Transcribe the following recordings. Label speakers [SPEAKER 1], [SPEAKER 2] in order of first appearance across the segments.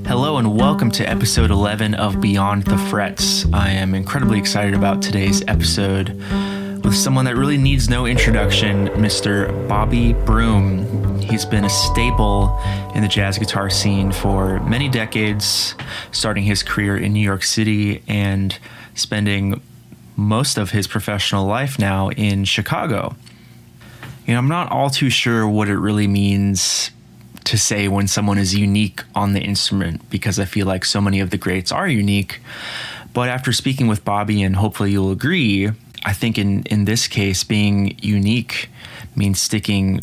[SPEAKER 1] Hello and welcome to episode 11 of Beyond the Frets. I am incredibly excited about today's episode with someone that really needs no introduction, Mr. Bobby Broom. He's been a staple in the jazz guitar scene for many decades, starting his career in New York City and spending most of his professional life now in Chicago. I'm not all too sure what it really means to say when someone is unique on the instrument, because I feel like so many of the greats are unique. But after speaking with Bobby, and hopefully you'll agree, I think in this case, being unique means sticking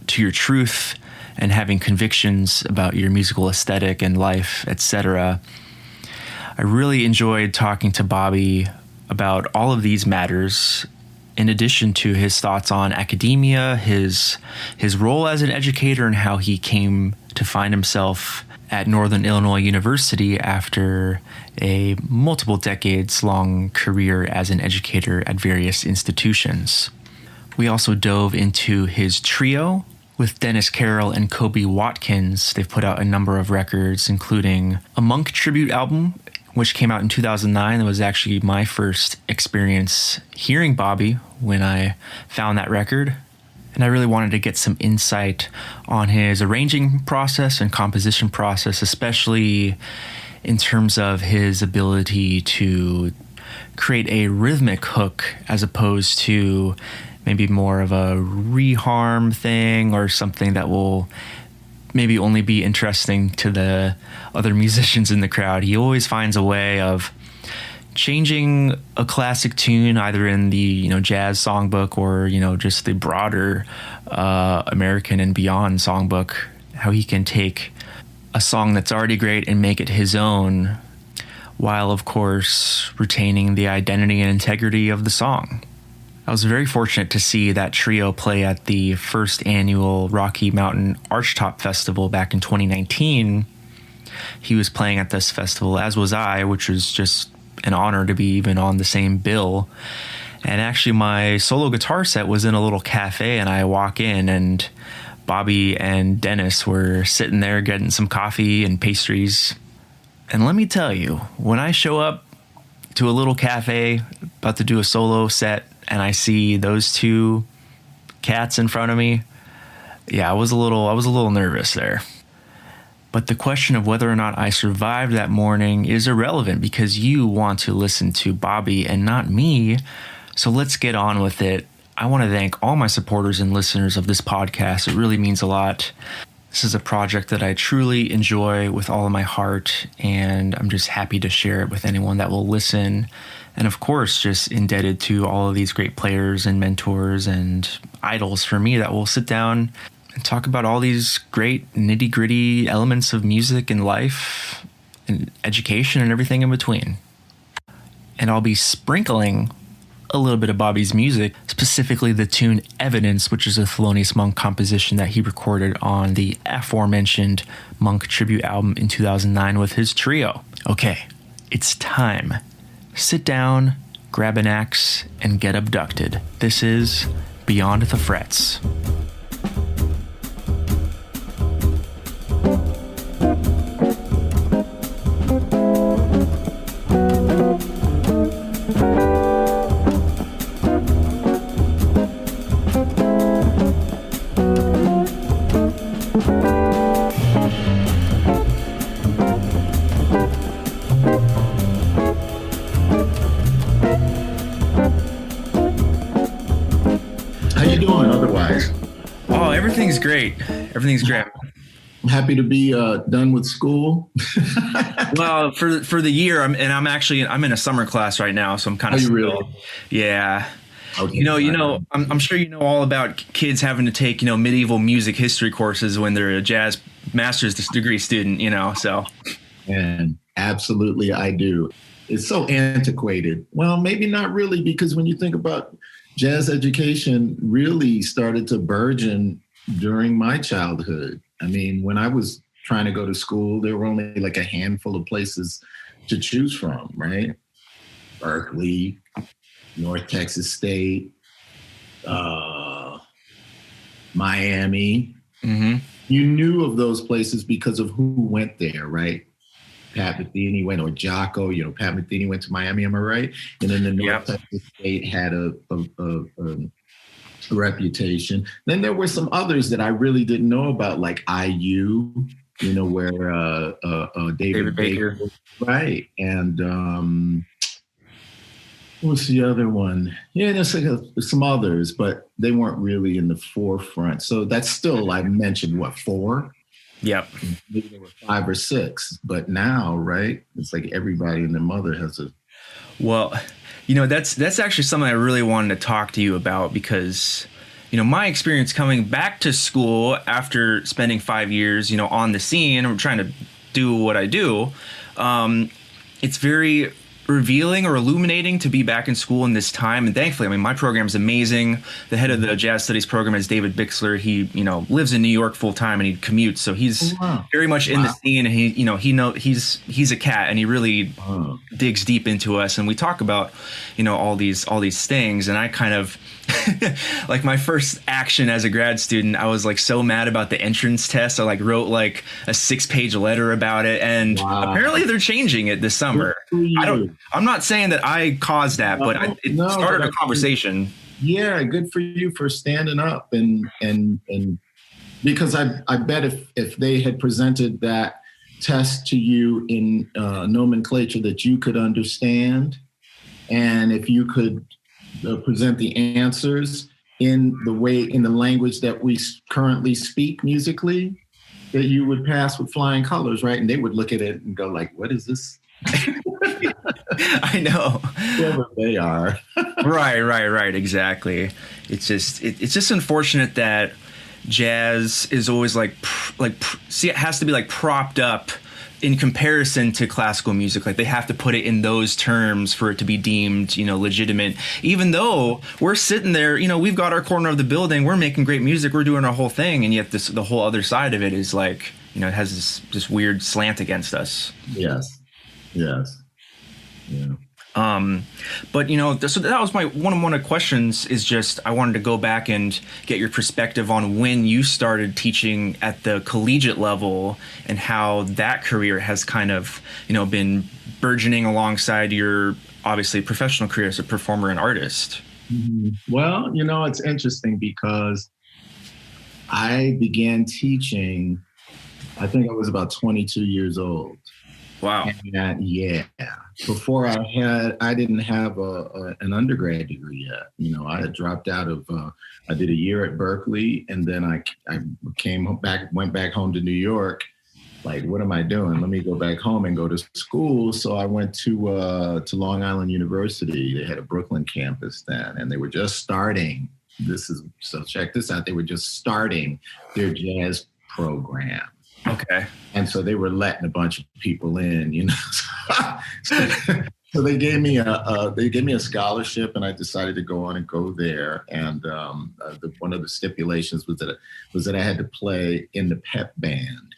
[SPEAKER 1] to your truth and having convictions about your musical aesthetic and life, etc. I really enjoyed talking to Bobby about all of these matters, in addition to his thoughts on academia, his role as an educator, and how he came to find himself at Northern Illinois University after a multiple decades long career as an educator at various institutions. We also dove into his trio with Dennis Carroll and Kobe Watkins. They've put out a number of records, including a Monk tribute album, which came out in 2009. It was actually my first experience hearing Bobby when I found that record. And I really wanted to get some insight on his arranging process and composition process, especially in terms of his ability to create a rhythmic hook as opposed to maybe more of a reharm thing or something that will maybe only be interesting to the other musicians in the crowd. He always finds a way of changing a classic tune, either in the jazz songbook or just the broader American and beyond songbook. How he can take a song that's already great and make it his own, while of course retaining the identity and integrity of the song. I was very fortunate to see that trio play at the first annual Rocky Mountain Archtop Festival back in 2019. He was playing at this festival, as was I, which was just an honor to be even on the same bill. And actually my solo guitar set was in a little cafe, and I walk in and Bobby and Dennis were sitting there getting some coffee and pastries. And let me tell you, when I show up to a little cafe about to do a solo set, and I see those two cats in front of me, I was a little nervous there. But the question of whether or not I survived that morning is irrelevant, because you want to listen to Bobby and not me. So let's get on with it. I want to thank all my supporters and listeners of this podcast. It really means a lot. This is a project that I truly enjoy with all of my heart, and I'm just happy to share it with anyone that will listen. And of course, just indebted to all of these great players and mentors and idols for me that will sit down and talk about all these great nitty-gritty elements of music and life and education and everything in between. And I'll be sprinkling a little bit of Bobby's music, specifically the tune Evidence, which is a Thelonious Monk composition that he recorded on the aforementioned Monk tribute album in 2009 with his trio. Okay, it's time. Sit down, grab an axe, and get abducted. This is Beyond the Frets. Everything's great. Everything's great.
[SPEAKER 2] I'm happy to be done with school.
[SPEAKER 1] Well, for the year, I'm in a summer class right now, so I'm kind of.
[SPEAKER 2] Are you really?
[SPEAKER 1] Yeah.
[SPEAKER 2] Okay.
[SPEAKER 1] I'm sure you know all about kids having to take medieval music history courses when they're a jazz master's degree student. So.
[SPEAKER 2] And absolutely, I do. It's so antiquated. Well, maybe not really, because when you think about jazz education, really started to burgeon during my childhood. I mean, when I was trying to go to school, there were only like a handful of places to choose from, right? Berkeley, North Texas State, Miami. Mm-hmm. You knew of those places because of who went there, right? Pat Metheny went, or Jocko, Pat Metheny went to Miami, am I right? And then the North Texas State had a reputation. Then there were some others that I really didn't know about, like IU, where David Baker, right? And what's the other one? Yeah, there's some others, but they weren't really in the forefront. So that's still, I mentioned, what, 4?
[SPEAKER 1] Yep.
[SPEAKER 2] Maybe there were 5 or 6, but now, right? It's like everybody and their mother has a.
[SPEAKER 1] Well, that's actually something I really wanted to talk to you about, because my experience coming back to school after spending 5 years, on the scene, I'm trying to do what I do. It's very revealing or illuminating to be back in school in this time. And thankfully, my program is amazing. The head of the jazz studies program is David Bixler. He, lives in New York full time, and he commutes. So he's very much in the scene, and he's a cat, and he really digs deep into us. And we talk about, all these things. And I kind of, like, my first action as a grad student, I was like so mad about the entrance test. I wrote like a 6-page letter about it, and apparently they're changing it this summer. I'm not saying that I caused that, but it started a conversation.
[SPEAKER 2] Yeah, good for you for standing up and because I bet if they had presented that test to you in nomenclature that you could understand, and if you could present the answers in the language that we currently speak musically, that you would pass with flying colors, right? And they would look at it and go like, what is this?
[SPEAKER 1] I know.
[SPEAKER 2] Whoever they are.
[SPEAKER 1] Right. Exactly. It's just unfortunate that jazz is always it has to be like propped up in comparison to classical music. Like, they have to put it in those terms for it to be deemed, legitimate, even though we're sitting there, we've got our corner of the building, we're making great music, we're doing our whole thing. And yet the whole other side of it is like, it has this weird slant against us.
[SPEAKER 2] Yes. Yeah.
[SPEAKER 1] But so that was my one of the questions, is just I wanted to go back and get your perspective on when you started teaching at the collegiate level, and how that career has kind of been burgeoning alongside your obviously professional career as a performer and artist.
[SPEAKER 2] Mm-hmm. Well, it's interesting because I began teaching, I think I was about 22 years old.
[SPEAKER 1] Wow.
[SPEAKER 2] And, before I didn't have an undergrad degree yet. I had dropped out of, I did a year at Berkeley, and then I went back home to New York. Like, what am I doing? Let me go back home and go to school. So I went to Long Island University. They had a Brooklyn campus then, and they were just starting. So check this out. They were just starting their jazz program.
[SPEAKER 1] Okay.
[SPEAKER 2] And so they were letting a bunch of people in, So they gave me a scholarship, and I decided to go on and go there. And one of the stipulations was that I had to play in the pep band.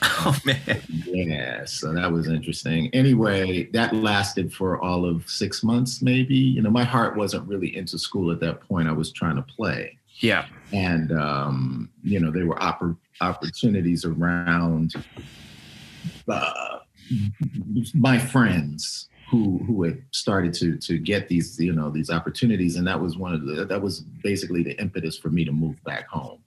[SPEAKER 1] Oh man.
[SPEAKER 2] Yeah, so that was interesting. Anyway, that lasted for all of 6 months, maybe. My heart wasn't really into school at that point. I was trying to play.
[SPEAKER 1] Yeah.
[SPEAKER 2] And there were opportunities around my friends who had started to get these these opportunities, and that was basically the impetus for me to move back home.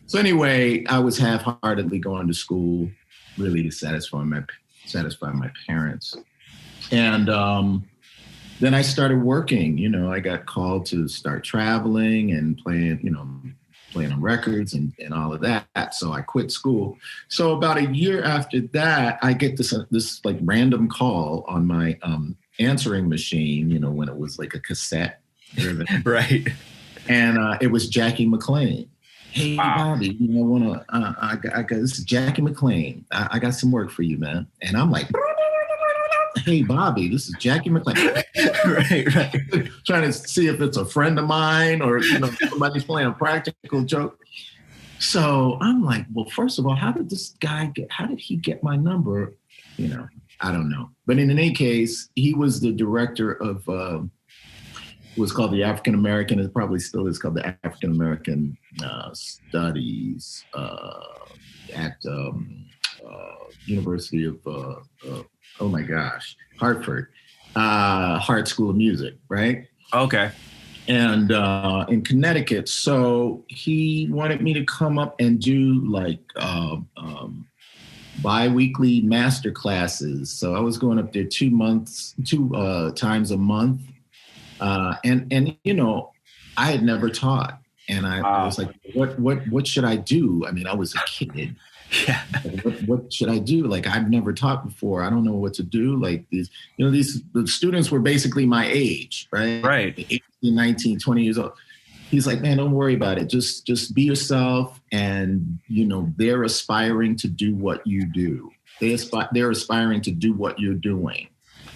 [SPEAKER 2] So anyway, I was half-heartedly going to school, really to satisfy my parents, and then I started working. I got called to start traveling and playing on records and all of that. So I quit school. So about a year after that, I get this like random call on my answering machine, when it was like a cassette.
[SPEAKER 1] Right.
[SPEAKER 2] And it was Jackie McLean. Hey, wow. Bobby, I got this is Jackie McLean. I got some work for you, man. And I'm like, hey, Bobby, this is Jackie McLean. right. Trying to see if it's a friend of mine or somebody's playing a practical joke. So I'm like, well, first of all, how did he get my number? I don't know. But in any case, he was the director of was called the African American, it probably still is called the African American Studies at University of oh my gosh, Hartford, Hart School of Music, right?
[SPEAKER 1] Okay.
[SPEAKER 2] And in Connecticut. So he wanted me to come up and do like bi-weekly master classes. So I was going up there 2 months, two times a month. And you know, I had never taught. And I was like, what should I do? I mean, I was a kid.
[SPEAKER 1] Yeah.
[SPEAKER 2] What should I do? Like, I've never taught before. I don't know what to do. Like the students were basically my age, right?
[SPEAKER 1] Right.
[SPEAKER 2] 18, 19, 20 years old. He's like, man, don't worry about it. Just be yourself. And, you know, they're aspiring to do what you do. They're aspiring to do what you're doing.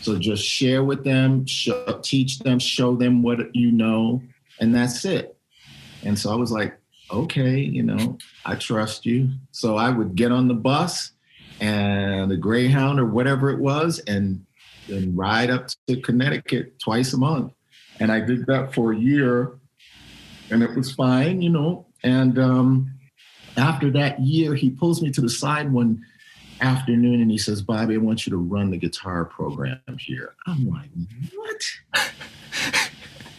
[SPEAKER 2] So just share with them, teach them, show them what you know, and that's it. And so I was like, okay, you know, I trust you. So I would get on the bus and the Greyhound or whatever it was and ride up to Connecticut twice a month. And I did that for a year and it was fine, you know. And after that year, he pulls me to the side one afternoon and he says, Bobby, I want you to run the guitar program here. I'm like, what?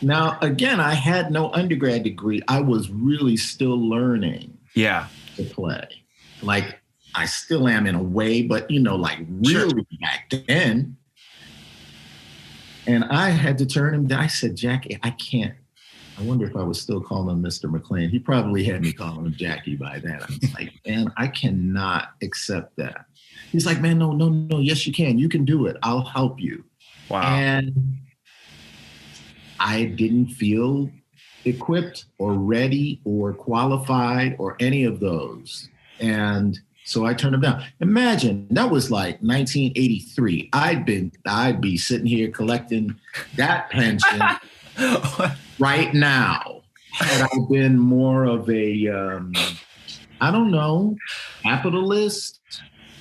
[SPEAKER 2] Now, again, I had no undergrad degree. I was really still learning to play. Like, I still am in a way, but, you know, like really back then. And I had to turn him down. I said, Jackie, I can't. I wonder if I was still calling him Mr. McLean. He probably had me calling him Jackie by then. I was like, man, I cannot accept that. He's like, man, no. Yes, you can. You can do it. I'll help you.
[SPEAKER 1] Wow.
[SPEAKER 2] And I didn't feel equipped or ready or qualified or any of those. And so I turned him down. Imagine that was like 1983. I'd be sitting here collecting that pension right now. Had I been more of a, I don't know, capitalist.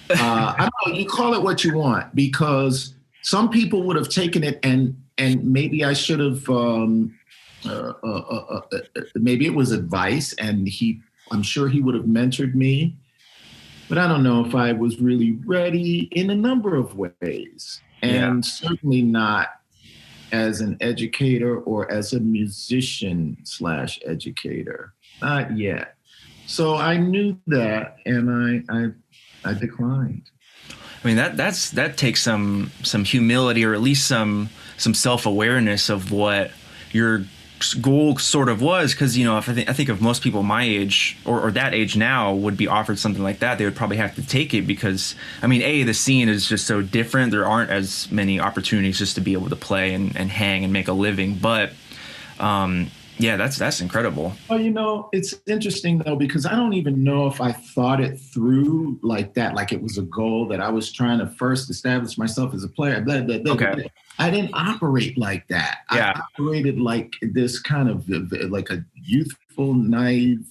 [SPEAKER 2] I don't know, you call it what you want, because some people would have taken it and maybe I should have, maybe it was advice and I'm sure he would have mentored me, but I don't know if I was really ready in a number of ways, and certainly not as an educator or as a musician / educator, not yet. So I knew that, and I declined.
[SPEAKER 1] I mean, that takes some humility, or at least some self-awareness of what your goal sort of was. Because, you know, if I think of most people my age or that age now would be offered something like that, they would probably have to take it because, I mean, the scene is just so different. There aren't as many opportunities just to be able to play and hang and make a living. But that's incredible.
[SPEAKER 2] Well, you know, it's interesting though, because I don't even know if I thought it through like that, like it was a goal that I was trying to first establish myself as a player. Okay. I didn't operate like that.
[SPEAKER 1] Yeah.
[SPEAKER 2] I operated like this kind of like a youthful, naive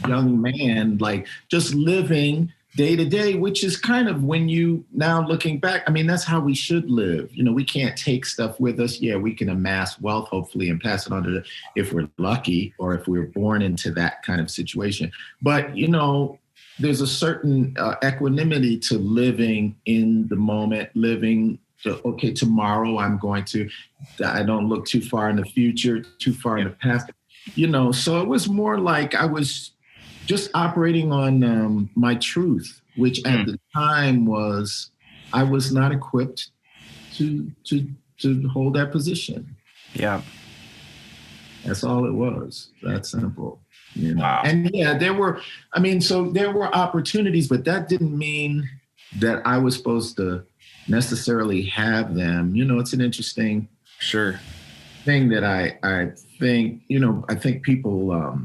[SPEAKER 2] young man, like just living day to day, which is kind of, when you now looking back, I mean, that's how we should live. You know, we can't take stuff with us. Yeah, we can amass wealth, hopefully, and pass it on to if we're lucky or if we're born into that kind of situation. But, you know, there's a certain equanimity to living in the moment, living, okay, tomorrow I don't look too far in the future, too far in the past, you know. So it was more like I was just operating on my truth, which at the time was, I was not equipped to hold that position.
[SPEAKER 1] Yeah.
[SPEAKER 2] That's all it was. That simple. You know?
[SPEAKER 1] Wow.
[SPEAKER 2] And there were opportunities, but that didn't mean that I was supposed to necessarily have them. You know, it's an interesting thing that I think, you know, I think people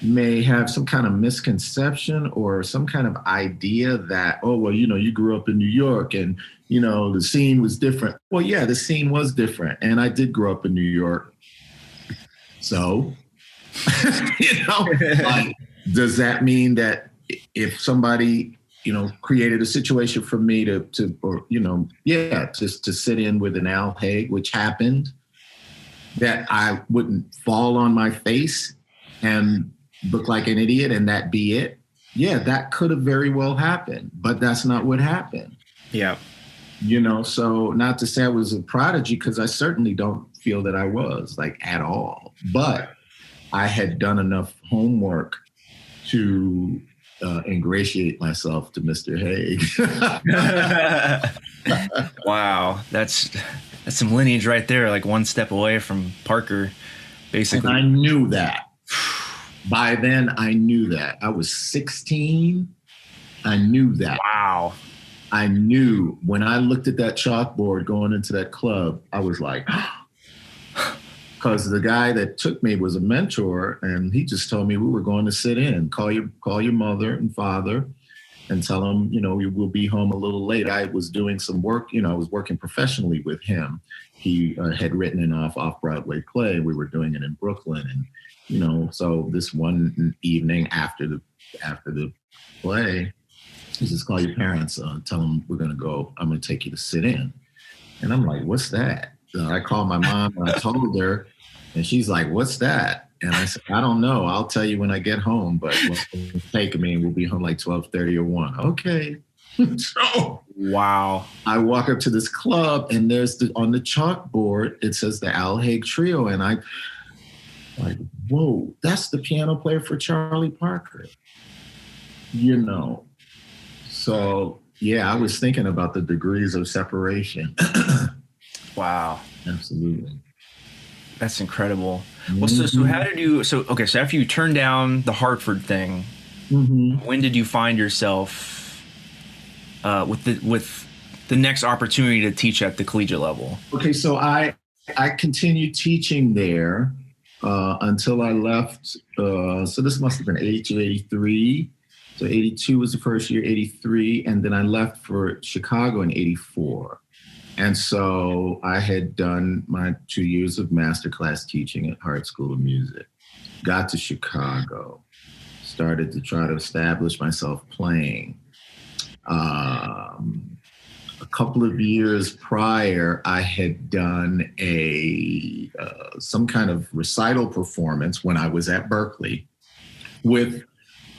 [SPEAKER 2] may have some kind of misconception or some kind of idea that, oh, well, you know, you grew up in New York and, you know, the scene was different. Well, yeah, the scene was different. And I did grow up in New York. So, you know, like, does that mean that if somebody, you know, created a situation for me to just to sit in with an Al Haig, which happened, that I wouldn't fall on my face and look like an idiot and that be it? Yeah, that could have very well happened, but that's not what happened.
[SPEAKER 1] Yeah.
[SPEAKER 2] So not to say I was a prodigy, because I certainly don't feel that I was, like, at all. But I had done enough homework to ingratiate myself to Mr. Haig.
[SPEAKER 1] Wow. That's some lineage right there, like one step away from Parker, basically.
[SPEAKER 2] And I knew that. By then, I knew that. I was 16. I knew that.
[SPEAKER 1] Wow.
[SPEAKER 2] I knew when I looked at that chalkboard going into that club, I was like, because the guy that took me was a mentor, and he just told me we were going to sit in, call your mother and father and tell them, we will be home a little late. I was doing some work, I was working professionally with him. He had written an off-Broadway play. We were doing it in Brooklyn. And, so this one evening after the play, he says, call your parents, tell them we're going to go. I'm going to take you to sit in. And I'm like, what's that? I called my mom and I told her, and she's like, what's that? And I said, I don't know. I'll tell you when I get home, but take me and we'll be home like 12:30 or 1. Okay. So
[SPEAKER 1] wow.
[SPEAKER 2] I walk up to this club, and there's on the chalkboard, it says the Al Haig Trio. And I like, whoa, that's the piano player for Charlie Parker. So, yeah, I was thinking about the degrees of separation.
[SPEAKER 1] Wow.
[SPEAKER 2] Absolutely.
[SPEAKER 1] That's incredible. Well, so how did you, so after you turned down the Hartford thing, when did you find yourself with the next opportunity to teach at the collegiate level? Okay, so I continued teaching there until I left. So this must have been 82, 83. So 82 was the first year, 83, and then I left for Chicago in 84. And so I had done my 2 years of masterclass teaching at Hart School of Music, got to Chicago, started to try to establish myself playing. A couple of years prior, I had done some kind of recital performance when I was at Berkeley with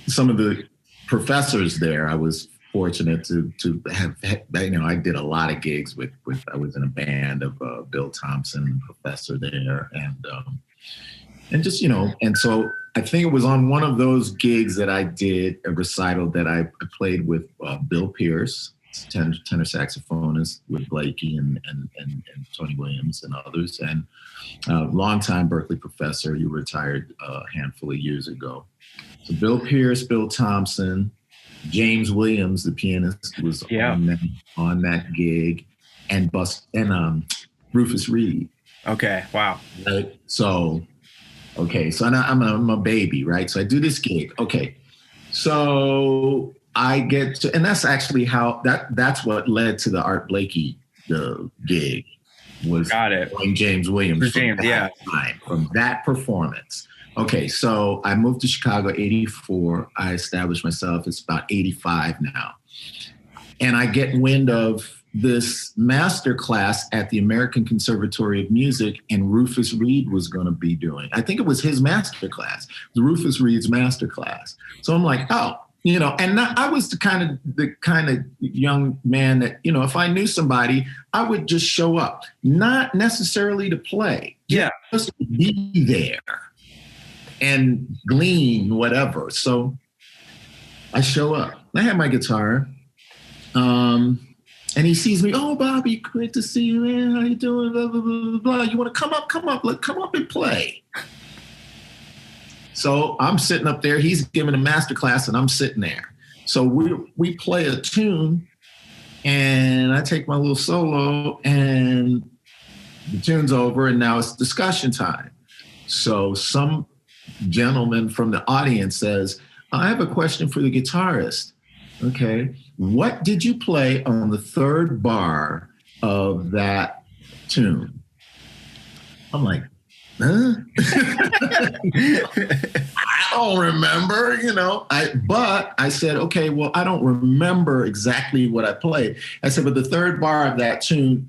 [SPEAKER 1] some of the professors there. I was fortunate to have, I did a lot of gigs with I was in a band of Bill Thompson, professor there, and just, and so I think it was on one of those gigs that I did a recital that I played with Bill Pierce, tenor saxophonist with Blakey and Tony Williams and others, and longtime Berkeley professor. He retired a handful of years ago. So Bill Pierce, Bill Thompson, James Williams, the pianist, was on that gig, and Rufus Reed. Okay, wow.
[SPEAKER 2] Right? So I'm a baby, right? So I do this gig. Okay, so I get to, and that's actually how that's what led to the Art Blakey gig. Was
[SPEAKER 1] got it.
[SPEAKER 2] James Williams from that performance. Okay, so I moved to Chicago 84. I established myself. It's about 85 now. And I get wind of this master class at the American Conservatory of Music, and Rufus Reed was going to be doing. I think it was his master class, the Rufus Reed's master class. So I'm like, oh, and I was the kind of young man that, if I knew somebody, I would just show up, not necessarily to play, just to be there and glean whatever. So I show up. I have my guitar, and he sees me. Oh, Bobby, great to see you, man. How you doing? Blah, blah, blah, blah. You want to come up? Come up and play. So I'm sitting up there. He's giving a master class, and I'm sitting there. So we play a tune, and I take my little solo, and the tune's over, and now it's discussion time. So some gentleman from the audience says, I have a question for the guitarist. Okay, what did you play on the third bar of that tune? I'm like, huh? I don't remember, but I said, okay, well, I don't remember exactly what I played. I said, but the third bar of that tune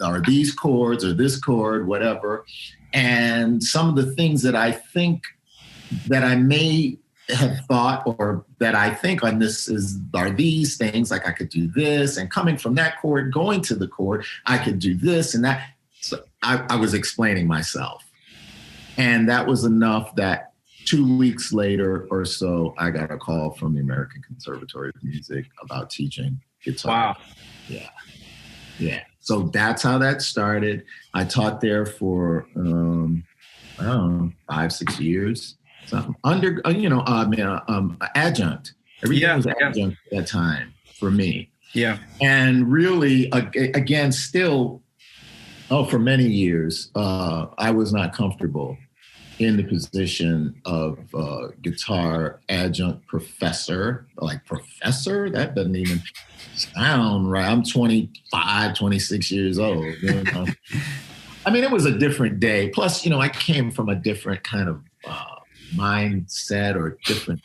[SPEAKER 2] are these chords or this chord, whatever. And some of the things that I think that I may have thought, or that I think on are these things, like I could do this, and coming from that chord, going to the chord, I could do this and that. So I was explaining myself. And that was enough that 2 weeks later or so, I got a call from the American Conservatory of Music about teaching guitar.
[SPEAKER 1] Wow.
[SPEAKER 2] Yeah. Yeah. So that's how that started. I taught there for, I don't know, 5-6 years. Something adjunct. Everything was adjunct at that time for me.
[SPEAKER 1] Yeah.
[SPEAKER 2] And really, again, still, for many years, I was not comfortable in the position of guitar adjunct professor. Like professor? That doesn't even sound right. I'm 25, 26 years old. You know? I mean, it was a different day. Plus, I came from a different kind of mindset or different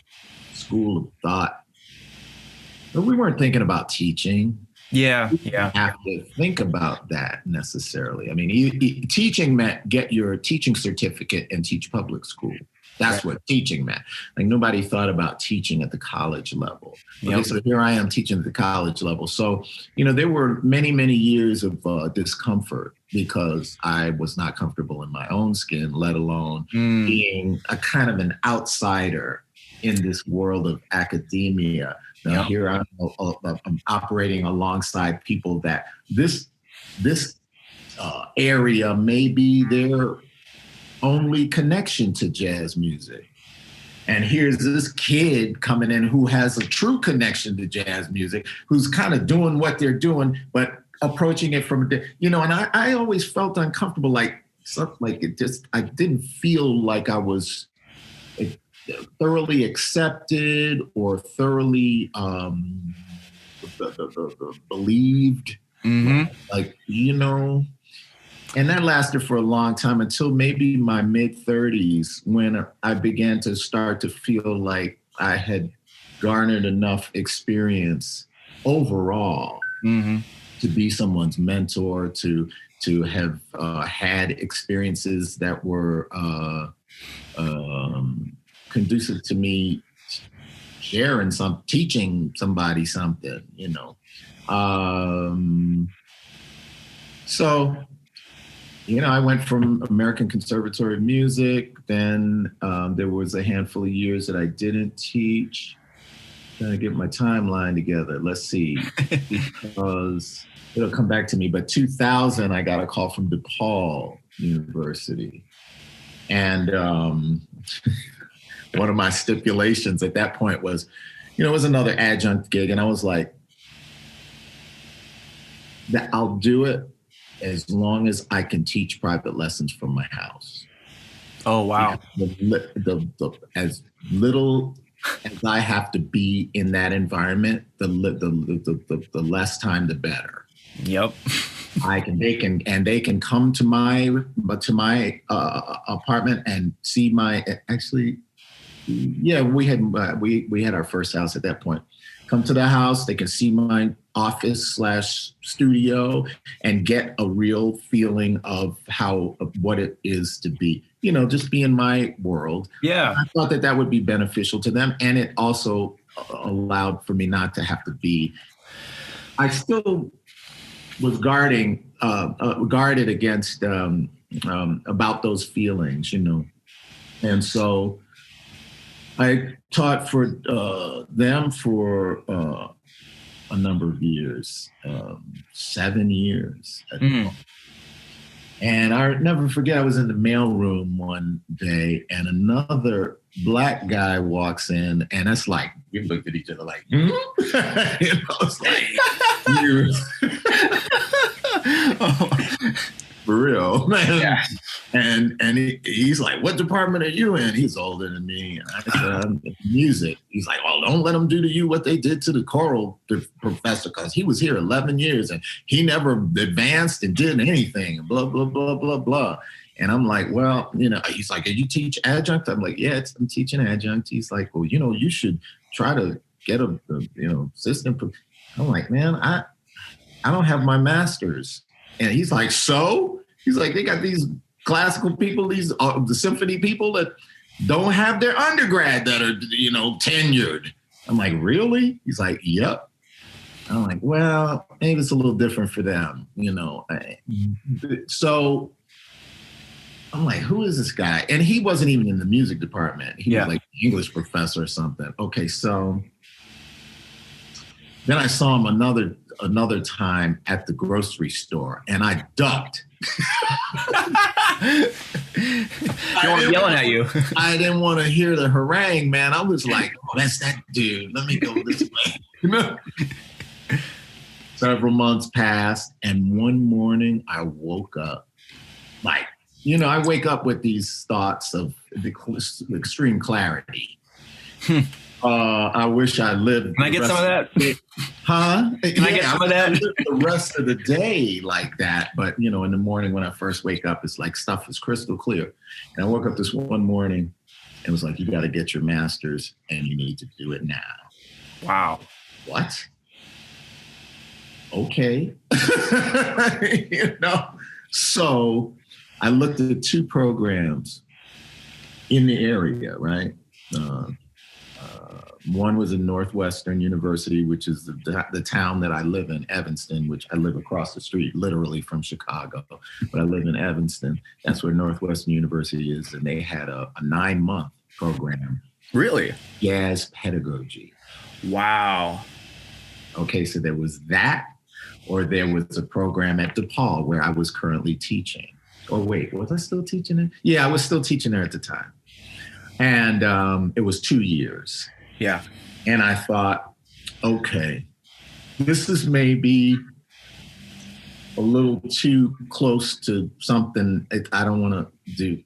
[SPEAKER 2] school of thought. But we weren't thinking about teaching.
[SPEAKER 1] Yeah.
[SPEAKER 2] We didn't have to think about that necessarily. I mean, teaching meant get your teaching certificate and teach public school. That's what teaching meant. Like nobody thought about teaching at the college level. Okay, so here I am teaching at the college level. So, there were many, many years of discomfort because I was not comfortable in my own skin, let alone being a kind of an outsider in this world of academia. Now here I'm operating alongside people that this area may be their only connection to jazz music. And here's this kid coming in who has a true connection to jazz music, who's kind of doing what they're doing, but approaching it from, and I always felt uncomfortable, like I didn't feel like I was thoroughly accepted or thoroughly believed. Mm-hmm. And that lasted for a long time until maybe my mid-30s, when I began to start to feel like I had garnered enough experience overall to be someone's mentor, to have had experiences that were conducive to me sharing teaching somebody something, So, I went from American Conservatory of Music. Then there was a handful of years that I didn't teach. Trying to get my timeline together. Let's see, because it'll come back to me. But 2000, I got a call from DePaul University. And one of my stipulations at that point was, it was another adjunct gig. And I was like, I'll do it as long as I can teach private lessons from my house.
[SPEAKER 1] Oh, wow.
[SPEAKER 2] As little as I have to be in that environment, the less time, the better.
[SPEAKER 1] Yep.
[SPEAKER 2] They can come to my apartment and see we had our first house at that point. Come to the house, they can see my office/studio and get a real feeling of what it is to be, just be in my world.
[SPEAKER 1] Yeah.
[SPEAKER 2] I thought that would be beneficial to them. And it also allowed for me not to have to I still was guarded against about those feelings, And so I taught for them for a number of years, 7 years. And I never forget, I was in the mailroom one day and another Black guy walks in, and it's like, we looked at each other like, it's like, for real, man. Yeah. And he's like, what department are you in? He's older than me. And I said, I'm in music. He's like, well, don't let them do to you what they did to the choral professor, because he was here 11 years and he never advanced and did anything, blah, blah, blah, blah, blah. And I'm like, well, he's like, you teach adjunct? I'm like, yeah, I'm teaching adjunct. He's like, well, you should try to get a assistant. I'm like, man, I don't have my master's. And he's like, so? He's like, they got these classical people, the symphony people that don't have their undergrad that are, tenured. I'm like, really? He's like, yep. I'm like, well, maybe it's a little different for them, So I'm like, who is this guy? And he wasn't even in the music department. He was like an English professor or something. Okay, so then I saw him another time at the grocery store, and I ducked.
[SPEAKER 1] Yelling at you.
[SPEAKER 2] I didn't want to hear the harangue, man. I was like, oh, that's that dude. Let me go this way. Several months passed, and one morning I woke up. Like, I wake up with these thoughts of extreme clarity. I wish I lived.
[SPEAKER 1] Can I get some of that?
[SPEAKER 2] Huh?
[SPEAKER 1] Can I get some of that?
[SPEAKER 2] The rest of the day like that. But, in the morning when I first wake up, it's like stuff is crystal clear. And I woke up this one morning and was like, you got to get your master's and you need to do it now.
[SPEAKER 1] Wow.
[SPEAKER 2] What? Okay. So I looked at 2 programs in the area, right? One was in Northwestern University, which is the town that I live in, Evanston, which I live across the street, literally from Chicago, but I live in Evanston. That's where Northwestern University is, and they had a 9-month program.
[SPEAKER 1] Really?
[SPEAKER 2] Jazz pedagogy.
[SPEAKER 1] Wow.
[SPEAKER 2] Okay, so there was that, or there was a program at DePaul where I was currently teaching. Oh, wait, was I still teaching it? Yeah, I was still teaching there at the time. And it was 2 years.
[SPEAKER 1] Yeah.
[SPEAKER 2] And I thought, okay, this is maybe a little too close to something I don't want to do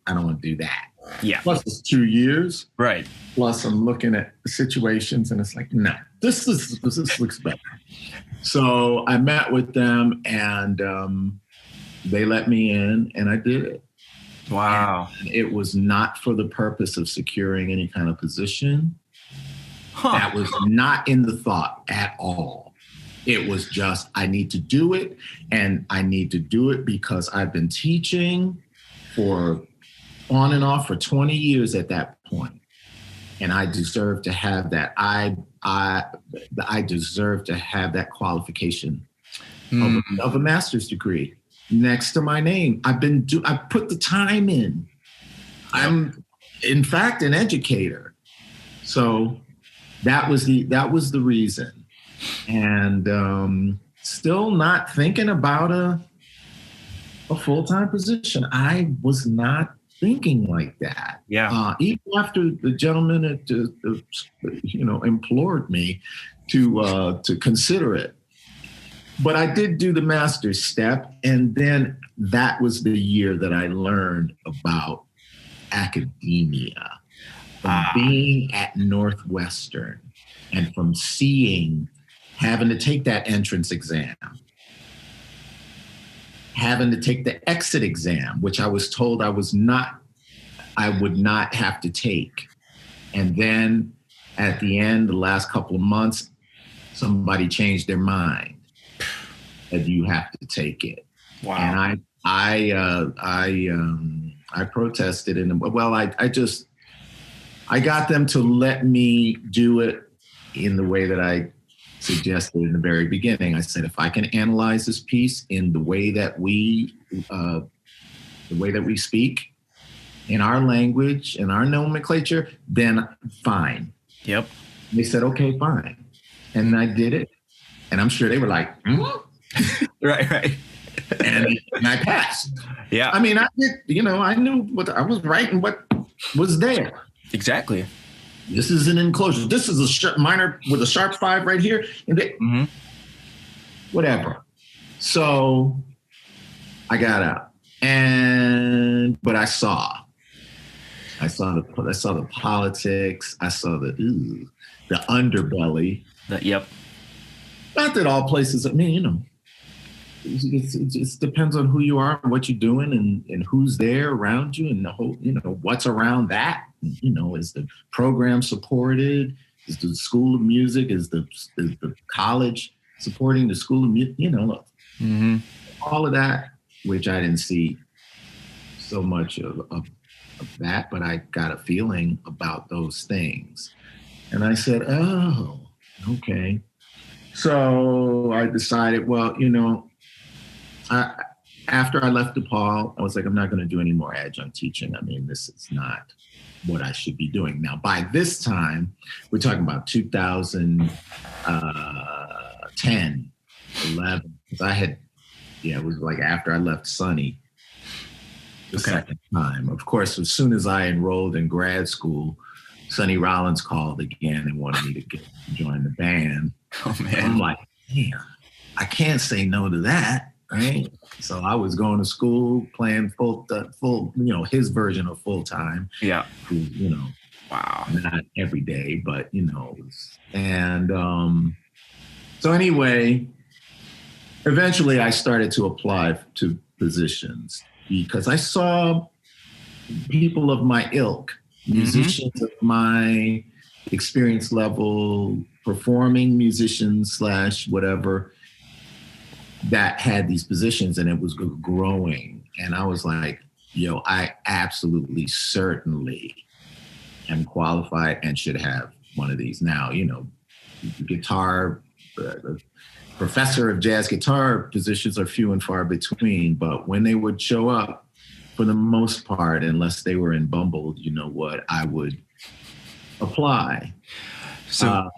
[SPEAKER 2] that.
[SPEAKER 1] Yeah.
[SPEAKER 2] Plus it's 2 years.
[SPEAKER 1] Right.
[SPEAKER 2] Plus I'm looking at the situations and it's like, no, this looks better. So I met with them and they let me in and I did it.
[SPEAKER 1] Wow.
[SPEAKER 2] And it was not for the purpose of securing any kind of position. That was not in the thought at all. It was just, I need to do it. And I need to do it because I've been teaching for on and off for 20 years at that point. And I deserve to have that. I deserve to have that qualification of a master's degree next to my name. I put the time in. I'm, in fact, an educator. So that was the reason. And still not thinking about a full-time position. I was not thinking like that.
[SPEAKER 1] Yeah.
[SPEAKER 2] Even after the gentleman implored me to consider it. But I did do the master's step, and then that was the year that I learned about academia. From being at Northwestern and from having to take that entrance exam, having to take the exit exam, which I was told I would not have to take. And then at the end, the last couple of months, somebody changed their mind that you have to take it.
[SPEAKER 1] Wow.
[SPEAKER 2] And I protested, and I got them to let me do it in the way that I suggested in the very beginning. I said, if I can analyze this piece in the way that we speak, in our language, in our nomenclature, then fine.
[SPEAKER 1] Yep.
[SPEAKER 2] They said, okay, fine. And I did it. And I'm sure they were like,
[SPEAKER 1] Right.
[SPEAKER 2] And I passed.
[SPEAKER 1] Yeah.
[SPEAKER 2] I mean, I did, I knew what I was writing, what was there.
[SPEAKER 1] Exactly.
[SPEAKER 2] This is an enclosure. This is a minor with a sharp 5 right here. And whatever. So I got out, but I saw the politics. I saw the underbelly.
[SPEAKER 1] Yep.
[SPEAKER 2] Not that all places. I mean, it just depends on who you are and what you're doing and who's there around you and the whole, what's around that. Is the program supported? Is the School of Music? Is the college supporting the School of Music? All of that, which I didn't see so much of of that, but I got a feeling about those things. And I said, oh, okay. So I decided, well, I, after I left DePaul, I was like, I'm not going to do any more adjunct teaching. I mean, this is not what I should be doing. Now, by this time, we're talking about 2010, 11. It was like after I left Sunny the second time. Of course, as soon as I enrolled in grad school, Sonny Rollins called again and wanted me to join the band.
[SPEAKER 1] Oh, man.
[SPEAKER 2] I'm like, damn, I can't say no to that, right? So I was going to school, playing full, his version of full time.
[SPEAKER 1] Yeah.
[SPEAKER 2] Wow. Not every day, but and so anyway, eventually I started to apply to positions because I saw people of my ilk, musicians of my experience level, performing musicians / whatever, that had these positions, and it was growing. And I was like, I absolutely, certainly am qualified and should have one of these. Now, guitar, professor of jazz guitar positions are few and far between, but when they would show up, for the most part, unless they were in Bumble, I would apply.
[SPEAKER 1] So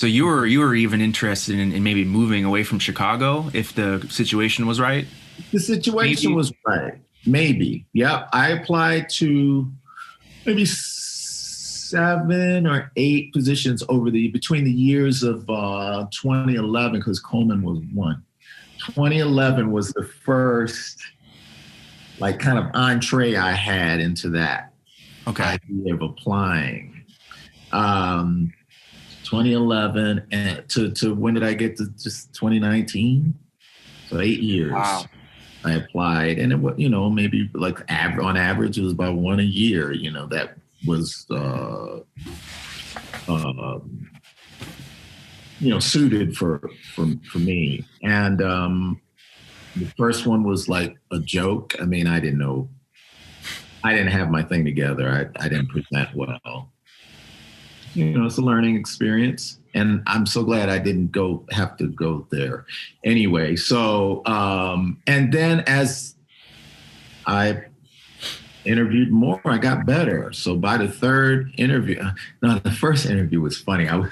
[SPEAKER 1] you were even interested in maybe moving away from Chicago if the situation was right?
[SPEAKER 2] The situation was right. Maybe. Yep. I applied to maybe 7 or 8 positions between the years of 2011, because Coleman was one. 2011 was the first kind of entree I had into that idea of applying. 2011 and to when did I get to just 2019? So 8 years.
[SPEAKER 1] Wow.
[SPEAKER 2] I applied, and it was, maybe on average, it was about 1 a year, that was, suited for me. And the first one was like a joke. I mean, I didn't know. I didn't have my thing together. I didn't present well. It's a learning experience. And I'm so glad I didn't have to go there. Anyway, so, and then as I interviewed more, I got better. So by the third interview, the first interview was funny. I was,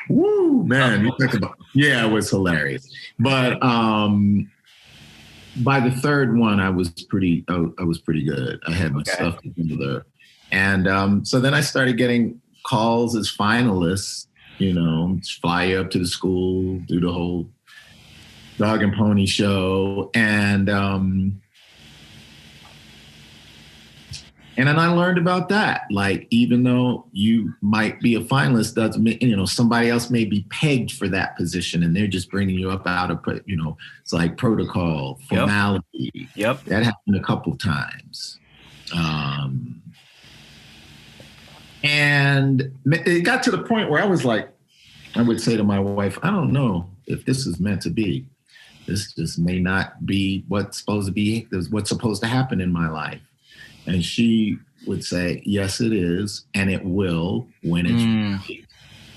[SPEAKER 2] woo, man, you think about, it was hilarious. But by the third one, I was pretty good. I had my stuff together. And so then I started getting calls as finalists, fly you up to the school, do the whole dog and pony show. And then I learned about that. Like, even though you might be a finalist, doesn't mean, somebody else may be pegged for that position and they're just bringing you up out of, it's like protocol, formality.
[SPEAKER 1] Yep.
[SPEAKER 2] That happened a couple times. And it got to the point where I was like, I would say to my wife, I don't know if this is meant to be. This just may not be what's supposed to happen in my life. And she would say, yes, it is. And it will when it's right.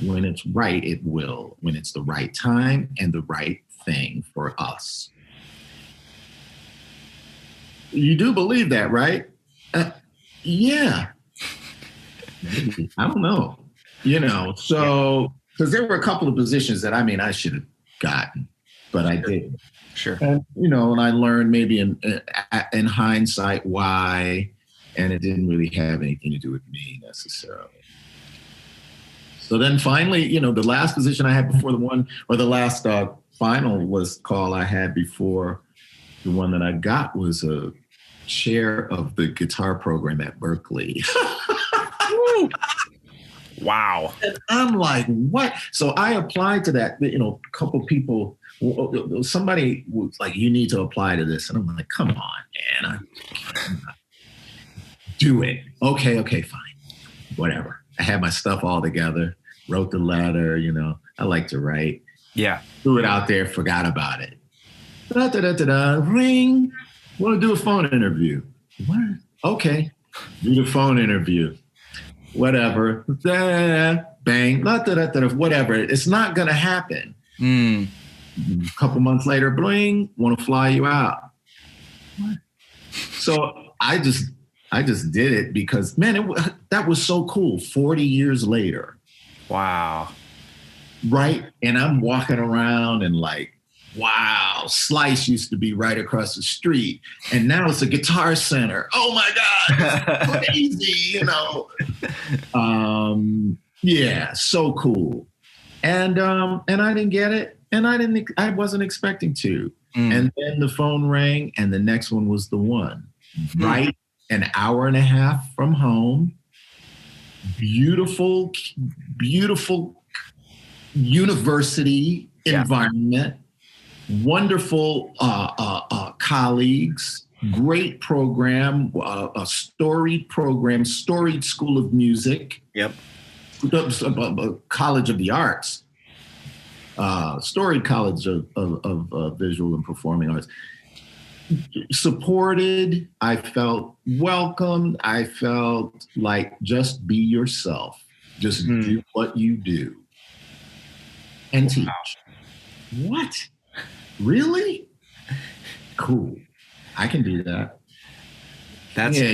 [SPEAKER 2] When it's right, it will. When it's the right time and the right thing for us. You do believe that, right? Yeah. Maybe. I don't know. So, because there were a couple of positions that I should have gotten, but I didn't.
[SPEAKER 1] Sure.
[SPEAKER 2] And, and I learned maybe in hindsight why, and it didn't really have anything to do with me necessarily. So then finally, the last position I had before the last final call I had before the one that I got was a chair of the guitar program at Berkeley.
[SPEAKER 1] Wow.
[SPEAKER 2] And I'm like, what? So I applied to that, a couple people, somebody was like, you need to apply to this. And I'm like, come on, man. Do it. Okay, fine. Whatever. I had my stuff all together, wrote the letter, I like to write.
[SPEAKER 1] Yeah.
[SPEAKER 2] Threw it out there, forgot about it. Da-da-da-da-da, ring. Want to do a phone interview. What? Okay. do the phone interview, whatever, bang, whatever. It's not going to happen.
[SPEAKER 1] Mm.
[SPEAKER 2] A couple months later, bling, want to fly you out. So I just did it because, man, that was so cool. 40 years later.
[SPEAKER 1] Wow.
[SPEAKER 2] Right. And I'm walking around and like, wow, Slice used to be right across the street. And now it's a Guitar Center. Oh my God, it's crazy, Yeah, so cool. And I didn't get it. And I wasn't expecting to. And then the phone rang and the next one was the one. Right, an hour and a half from home. Beautiful, beautiful university environment. Wonderful colleagues. Great program. A storied program. Storied School of Music.
[SPEAKER 1] Yep.
[SPEAKER 2] College of the Arts. Storied College of Visual and Performing Arts. Supported, I felt welcomed. I felt like just be yourself. Just do what you do and teach. What? Really? Cool. I can do that.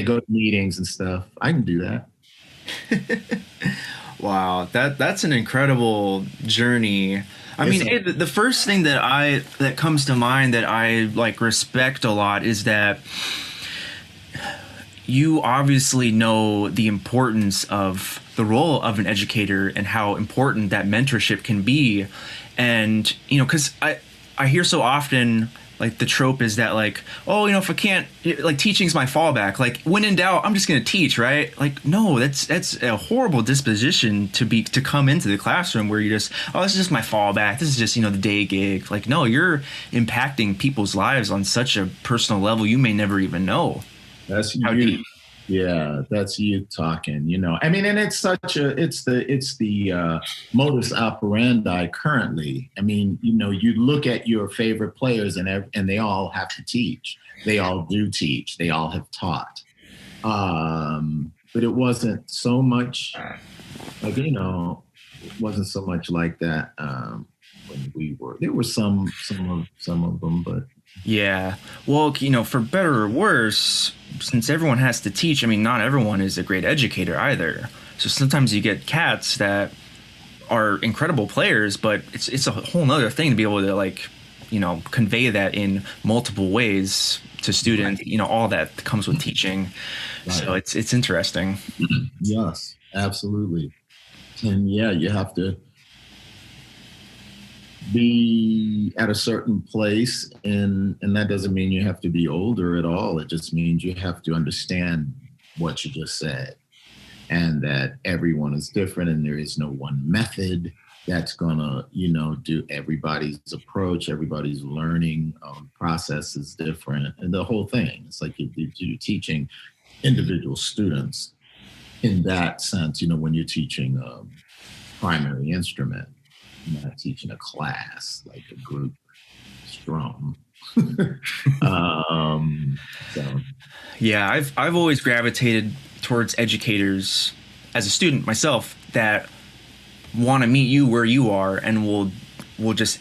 [SPEAKER 2] Go to meetings and stuff. I can do that.
[SPEAKER 1] Wow, that's an incredible journey. I mean, the first thing that comes to mind that I like respect a lot is that you obviously know the importance of the role of an educator and how important that mentorship can be. And, because I hear so often, like, the trope is that, like, oh, if I can't, like, teaching's my fallback. Like, when in doubt, I'm just going to teach, right? Like, no, that's a horrible disposition to come into the classroom where you just, oh, this is just my fallback. This is just, the day gig. Like, no, you're impacting people's lives on such a personal level you may never even know.
[SPEAKER 2] That's you. Yeah, that's you talking, I mean, and it's the modus operandi currently. I mean, you look at your favorite players and they all have to teach. They all do teach. They all have taught. But it wasn't so much like, it wasn't so much like that when we were. There were some of them, but
[SPEAKER 1] yeah. Well, for better or worse, since everyone has to teach, I mean, not everyone is a great educator either. So sometimes you get cats that are incredible players, but it's a whole nother thing to be able to, like, convey that in multiple ways to students, all that comes with teaching. Right. So it's interesting.
[SPEAKER 2] Yes, absolutely. And yeah, you have to be at a certain place, and that doesn't mean you have to be older at all. It just means you have to understand what you just said, and that everyone is different and there is no one method that's gonna do. Everybody's approach, everybody's learning process is different, and the whole thing, it's like you're teaching individual students in that sense. When you're teaching a primary instrument, you're not teaching a class like a group strum.
[SPEAKER 1] Yeah, I've always gravitated towards educators as a student myself that want to meet you where you are and will just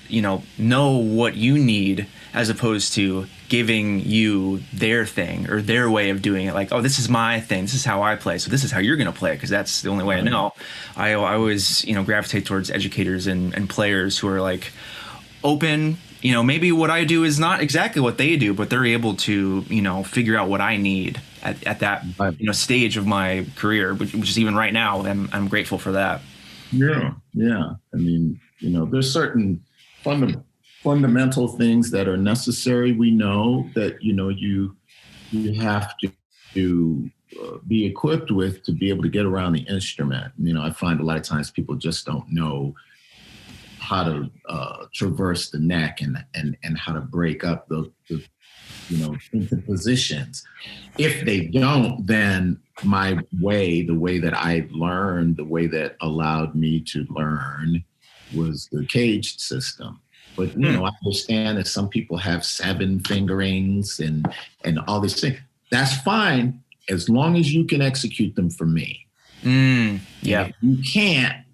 [SPEAKER 1] know what you need, as opposed to giving you their thing or their way of doing it. Like, oh, this is my thing. This is how I play. So this is how you're going to play it, because that's the only way I know. I always, gravitate towards educators and players who are like open. Maybe what I do is not exactly what they do, but they're able to, figure out what I need at that, stage of my career, which is even right now. I'm grateful for that.
[SPEAKER 2] Yeah. Yeah. I mean, there's certain fundamental things that are necessary. We know that, you have to be equipped with to be able to get around the instrument. I find a lot of times people just don't know how to traverse the neck and how to break up the into positions. If they don't, then the way that I learned, the way that allowed me to learn was the caged system. But, I understand that some people have 7 fingerings and all these things. That's fine. as long as you can execute them for me.
[SPEAKER 1] Yeah.
[SPEAKER 2] If you can't,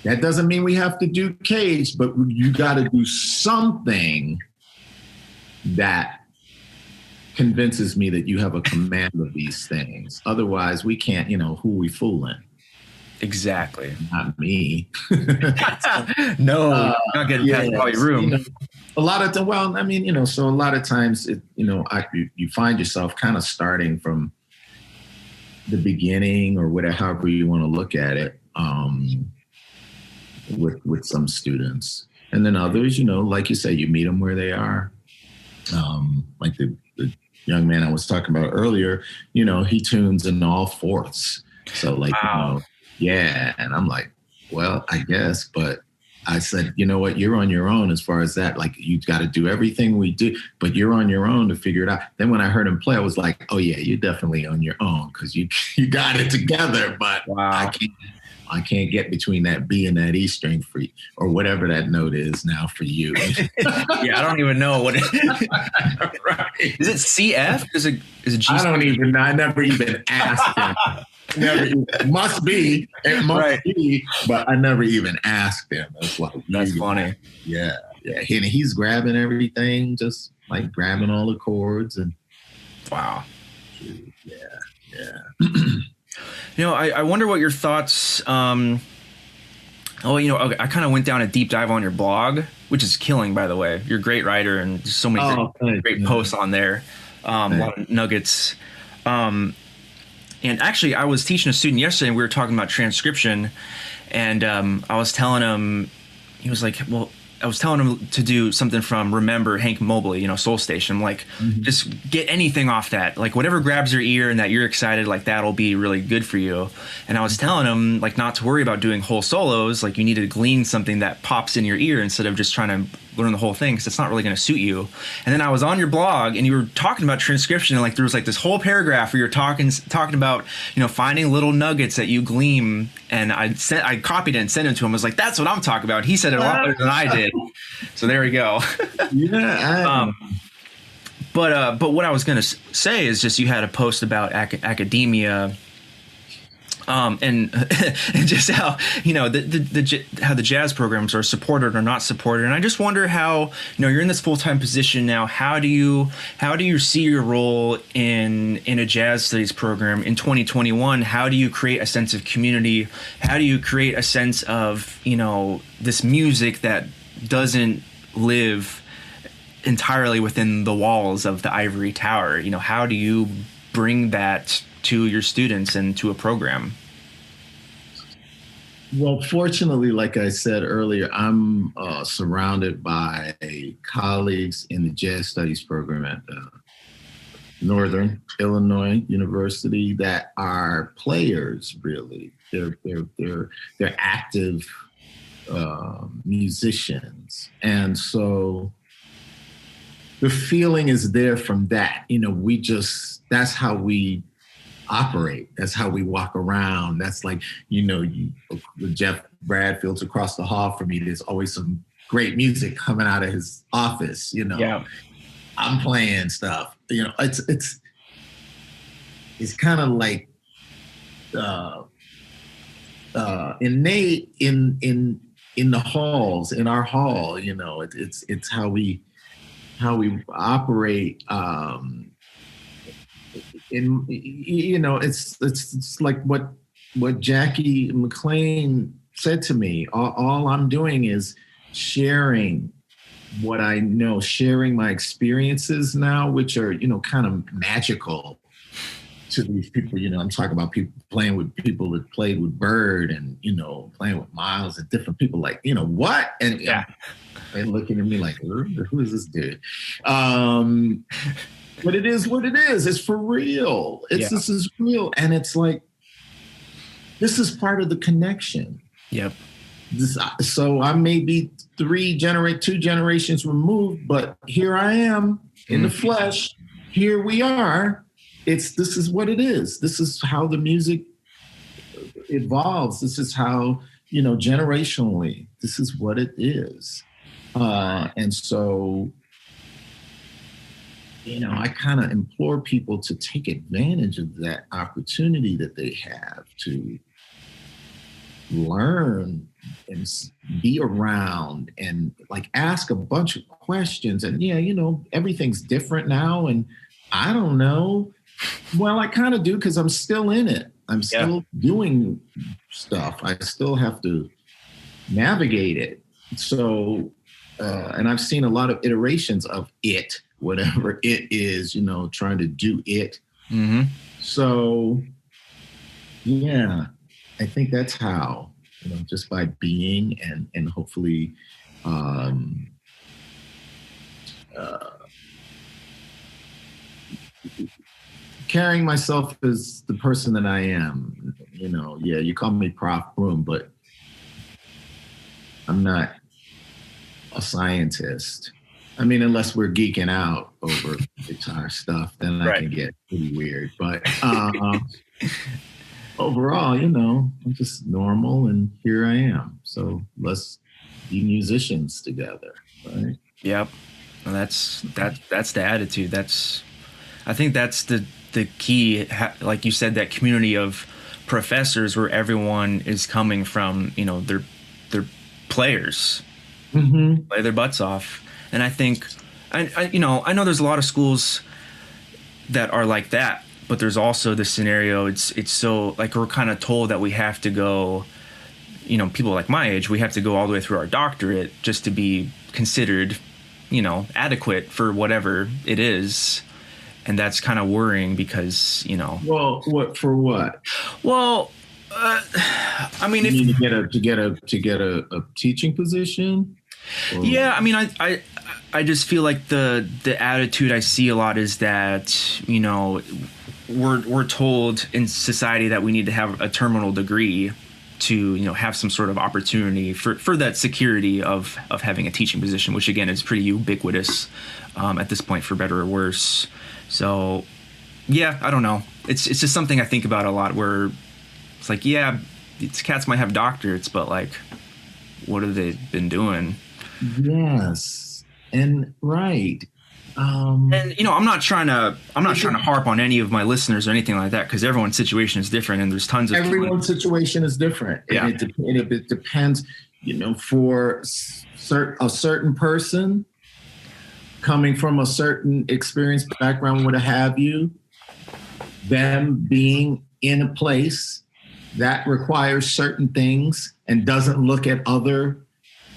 [SPEAKER 2] that doesn't mean we have to do cage, but you got to do something that convinces me that you have a command of these things. Otherwise, we can't, who are we fooling?
[SPEAKER 1] Exactly.
[SPEAKER 2] Not me.
[SPEAKER 1] No, not getting past Bobby Broom.
[SPEAKER 2] A lot of so a lot of times, you find yourself kind of starting from the beginning or whatever, however you want to look at it, with some students, and then others, like you say, you meet them where they are. Like the young man I was talking about earlier, he tunes in all fourths. So
[SPEAKER 1] wow.
[SPEAKER 2] And I'm like, well, I guess, but I said, you know what, you're on your own as far as that. Like, you've got to do everything we do, but you're on your own to figure it out. Then when I heard him play, I was like, oh yeah, you're definitely on your own because you got it together. But
[SPEAKER 1] wow.
[SPEAKER 2] I can't get between that B and that E string for you, or whatever that note is now for you.
[SPEAKER 1] Yeah, I don't even know what it is.
[SPEAKER 2] Right.
[SPEAKER 1] Is it CF? Is it G?
[SPEAKER 2] I never even asked him. It must be, but I never even asked him.
[SPEAKER 1] That's funny.
[SPEAKER 2] Yeah. And he's grabbing everything, just like grabbing all the chords and.
[SPEAKER 1] Wow.
[SPEAKER 2] Yeah.
[SPEAKER 1] I wonder what your thoughts. I kind of went down a deep dive on your blog, which is killing, by the way. You're a great writer and there's so many great posts on there. A lot of nuggets. And actually, I was teaching a student yesterday, and we were talking about transcription, and I was telling him, he was like, well, I was telling him to do something from Remember, Hank Mobley, Soul Station. I'm like, just get anything off that. Like, whatever grabs your ear and that you're excited, like, that'll be really good for you. And I was telling him, like, not to worry about doing whole solos. Like, you need to glean something that pops in your ear instead of just trying to learn the whole thing, because it's not really going to suit you. And then I was on your blog, and you were talking about transcription, and like there was like this whole paragraph where you're talking about finding little nuggets that you glean. And I copied it and sent it to him. I was like, that's what I'm talking about. He said it a lot better than I did. So there we go.
[SPEAKER 2] Yeah.
[SPEAKER 1] But what I was going to say is just you had a post about academia. And just how how the jazz programs are supported or not supported, and I just wonder how you're in this full-time position now. How do you see your role in a jazz studies program in 2021? How do you create a sense of community? How do you create a sense of this music that doesn't live entirely within the walls of the ivory tower? How do you bring that to your students and to a program?
[SPEAKER 2] Well, fortunately, like I said earlier, I'm surrounded by colleagues in the jazz studies program at Northern Illinois University that are players. Really, they're active musicians, and so the feeling is there from that. That's how we operate. That's how we walk around. That's like, Jeff Bradfield's across the hall from me. There's always some great music coming out of his office.
[SPEAKER 1] Yeah.
[SPEAKER 2] I'm playing stuff. It's kind of like innate in the halls, in our hall. It's how we operate. It's like what Jackie McLean said to me. All I'm doing is sharing what I know, sharing my experiences now, which are kind of magical to these people. I'm talking about people playing with people that played with Bird, and playing with Miles and different people. Like, what? And
[SPEAKER 1] yeah,
[SPEAKER 2] they're looking at me like, who is this dude? But it is what it is. It's for real. This is real. And it's like, this is part of the connection.
[SPEAKER 1] Yep.
[SPEAKER 2] So I may be 2 generations removed, but here I am in the flesh. Here we are. This is what it is. This is how the music evolves. This is how, generationally, this is what it is. And so I kind of implore people to take advantage of that opportunity that they have to learn and be around and like ask a bunch of questions. And everything's different now. And I don't know. Well, I kind of do because I'm still in it. I'm still doing stuff. I still have to navigate it. So, and I've seen a lot of iterations of it, whatever it is, trying to do it.
[SPEAKER 1] Mm-hmm.
[SPEAKER 2] So, yeah, I think that's how, just by being and hopefully carrying myself as the person that I am. You call me Prof. Broom, but I'm not a scientist. I mean, unless we're geeking out over guitar stuff, then I can get pretty weird. But overall, I'm just normal, and here I am. So let's be musicians together, right?
[SPEAKER 1] Yep. Well, that's the attitude. I think that's the key. Like you said, that community of professors where everyone is coming from, they're players, play their butts off. And I think, I know there's a lot of schools that are like that, but there's also the scenario. It's so like we're kind of told that we have to go, people like my age, we have to go all the way through our doctorate just to be considered, adequate for whatever it is. And that's kind of worrying because,
[SPEAKER 2] Well, what for what?
[SPEAKER 1] Well, I mean,
[SPEAKER 2] you need to get a teaching position. Or?
[SPEAKER 1] Yeah, I mean, I just feel like the attitude I see a lot is that we're told in society that we need to have a terminal degree to have some sort of opportunity for that security of having a teaching position, which again is pretty ubiquitous at this point, for better or worse. So yeah, I don't know. It's just something I think about a lot, where it's like, yeah, these cats might have doctorates, but like, what have they been doing?
[SPEAKER 2] Yes, and right.
[SPEAKER 1] And I'm not trying to harp on any of my listeners or anything like that, because everyone's situation is different, and there's tons of
[SPEAKER 2] everyone's situation is different.
[SPEAKER 1] Yeah.
[SPEAKER 2] And it depends. For a certain person coming from a certain experience, background, what have you, them being in a place that requires certain things and doesn't look at other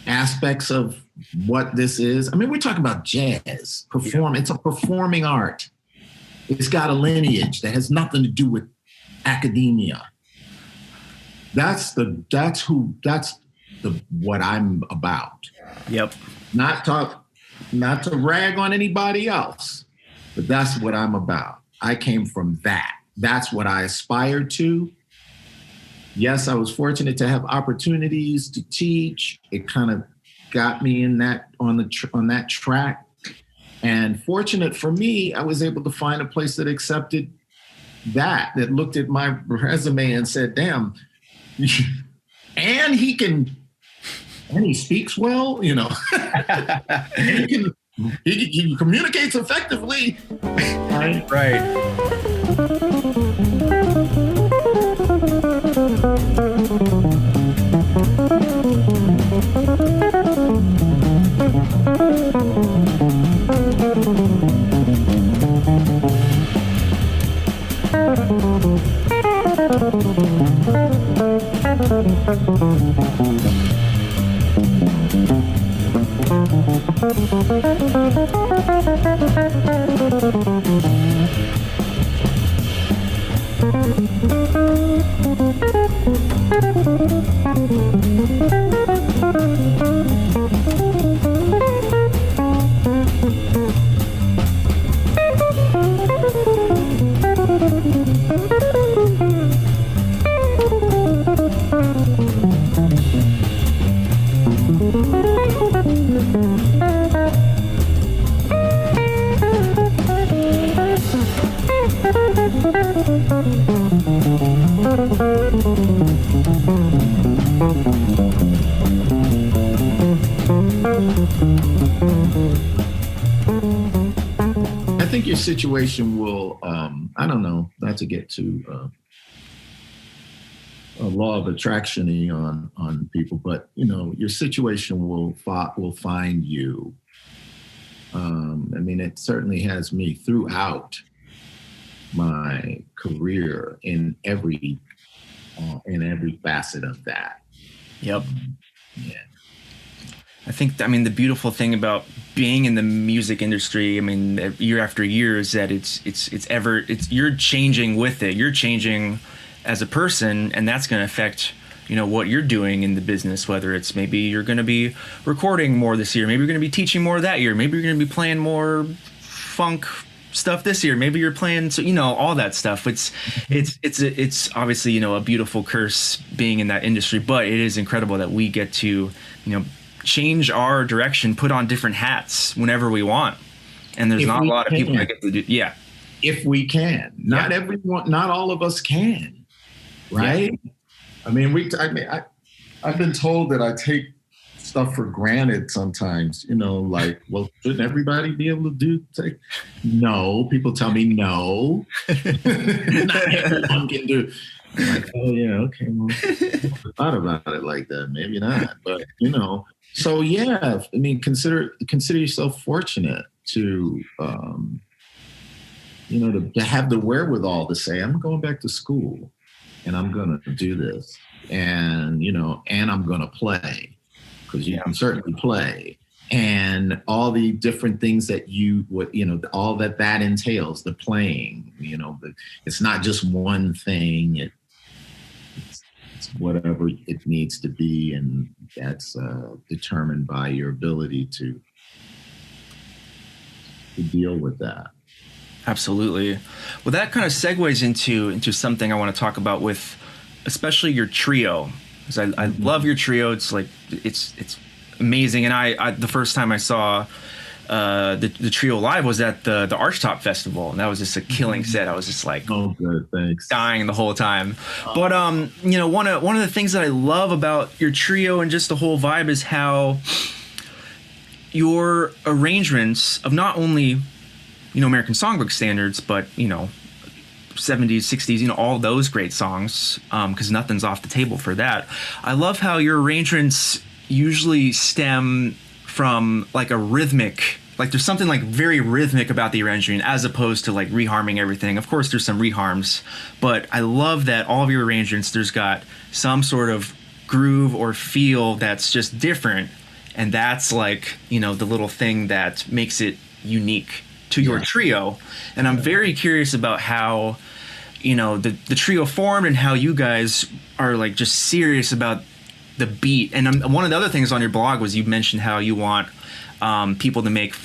[SPEAKER 2] aspects of what this is. I mean, we're talking about jazz, It's a performing art. It's got a lineage that has nothing to do with academia. That's what I'm about.
[SPEAKER 1] Yep.
[SPEAKER 2] Not to rag on anybody else, but that's what I'm about. I came from that. That's what I aspired to. Yes, I was fortunate to have opportunities to teach. It kind of got me in that on that track. And fortunate for me, I was able to find a place that accepted that looked at my resume and said, damn, and he speaks well, and he communicates effectively.
[SPEAKER 1] Right.
[SPEAKER 2] think your situation will, I don't know, not to get too a law of attraction-y on people, but your situation will find you. I mean, it certainly has me throughout my career in every facet of that.
[SPEAKER 1] Yep.
[SPEAKER 2] Yeah.
[SPEAKER 1] I mean, the beautiful thing about being in the music industry, I mean, year after year, is that you're changing with it. You're changing as a person, and that's going to affect, what you're doing in the business, whether it's maybe you're going to be recording more this year, maybe you're going to be teaching more that year, maybe you're going to be playing more funk stuff this year, maybe you're playing, so all that stuff. It's obviously a beautiful curse being in that industry, but it is incredible that we get to change our direction, put on different hats whenever we want, and there's not a lot of people that get to do. Yeah,
[SPEAKER 2] if we can. Not everyone, not all of us can, right? Yeah. I mean, I've been told that I take stuff for granted sometimes, like, well, shouldn't everybody be able to no, people tell me no. Not everyone can do. I'm like, oh yeah, okay, well, I thought about it like that, maybe not, but so yeah, I mean, consider yourself fortunate to to have the wherewithal to say, I'm going back to school and I'm going to do this, and and I'm going to play, because you can certainly play, and all the different things that all that entails, the playing, it's not just one thing. It's whatever it needs to be, and that's determined by your ability to deal with that.
[SPEAKER 1] Absolutely. Well, that kind of segues into something I want to talk about with, especially your trio, because I love your trio. It's like it's amazing, and I the first time I saw the trio live was at the Archtop Festival, and that was just a killing set. I was just like,
[SPEAKER 2] oh, good, thanks,
[SPEAKER 1] dying the whole time. But one of the things that I love about your trio and just the whole vibe is how your arrangements of not only American Songbook standards, but 70s, 60s, all those great songs, because nothing's off the table for that. I love how your arrangements usually stem from like a rhythmic, like there's something like very rhythmic about the arrangement, as opposed to like reharming everything. Of course there's some reharms, but I love that all of your arrangements, there's got some sort of groove or feel that's just different, and that's like the little thing that makes it unique to your trio. And I'm very curious about how the trio formed, and how you guys are like just serious about the beat. And one of the other things on your blog was you mentioned how you want people to make the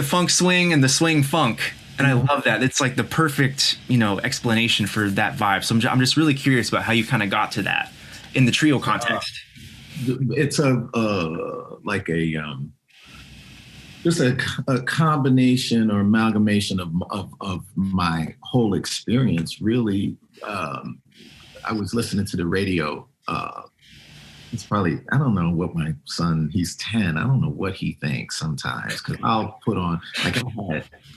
[SPEAKER 1] funk swing and the swing funk, and I love that. It's like the perfect explanation for that vibe. So I'm just really curious about how you kind of got to that in the trio context.
[SPEAKER 2] It's just a combination or amalgamation of my whole experience, really. I was listening to the radio. It's probably, I don't know what my son, he's 10. I don't know what he thinks sometimes, because I'll put on, like,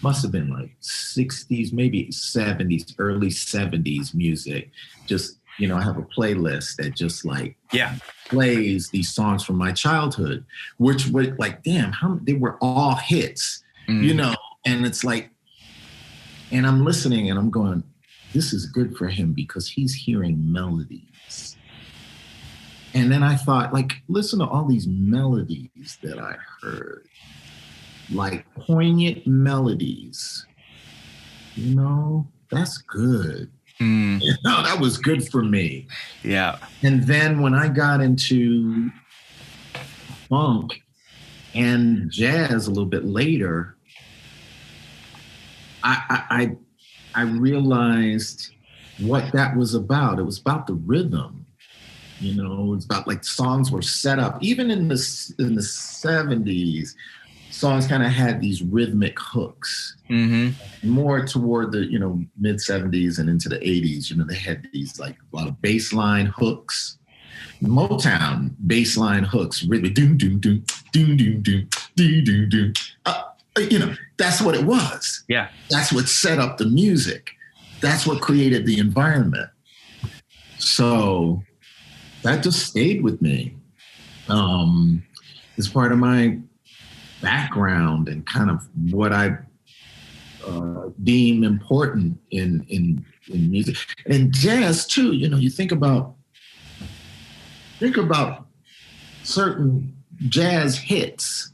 [SPEAKER 2] must have been like 60s, maybe 70s, early 70s music. Just, I have a playlist that just plays these songs from my childhood, which were like, damn, they were all hits, and it's like, and I'm listening and I'm going, this is good for him because he's hearing melodies. And then I thought, like, listen to all these melodies that I heard, like poignant melodies, that's good. That was good for me.
[SPEAKER 1] Yeah.
[SPEAKER 2] And then when I got into funk and jazz a little bit later, I realized what that was about. It was about the rhythm. It was about, like, songs were set up. Even in the 70s, songs kind of had these rhythmic hooks. Mm-hmm. More toward the mid 70s and into the 80s, they had these, like, a lot of bass line hooks, Motown bass line hooks, rhythmic, doom doom doom doom doom doom doom doom doom. That's what it was.
[SPEAKER 1] Yeah.
[SPEAKER 2] That's what set up the music. That's what created the environment. So that just stayed with me. It's part of my background and kind of what I deem important in music and jazz too. You know, you think about certain jazz hits.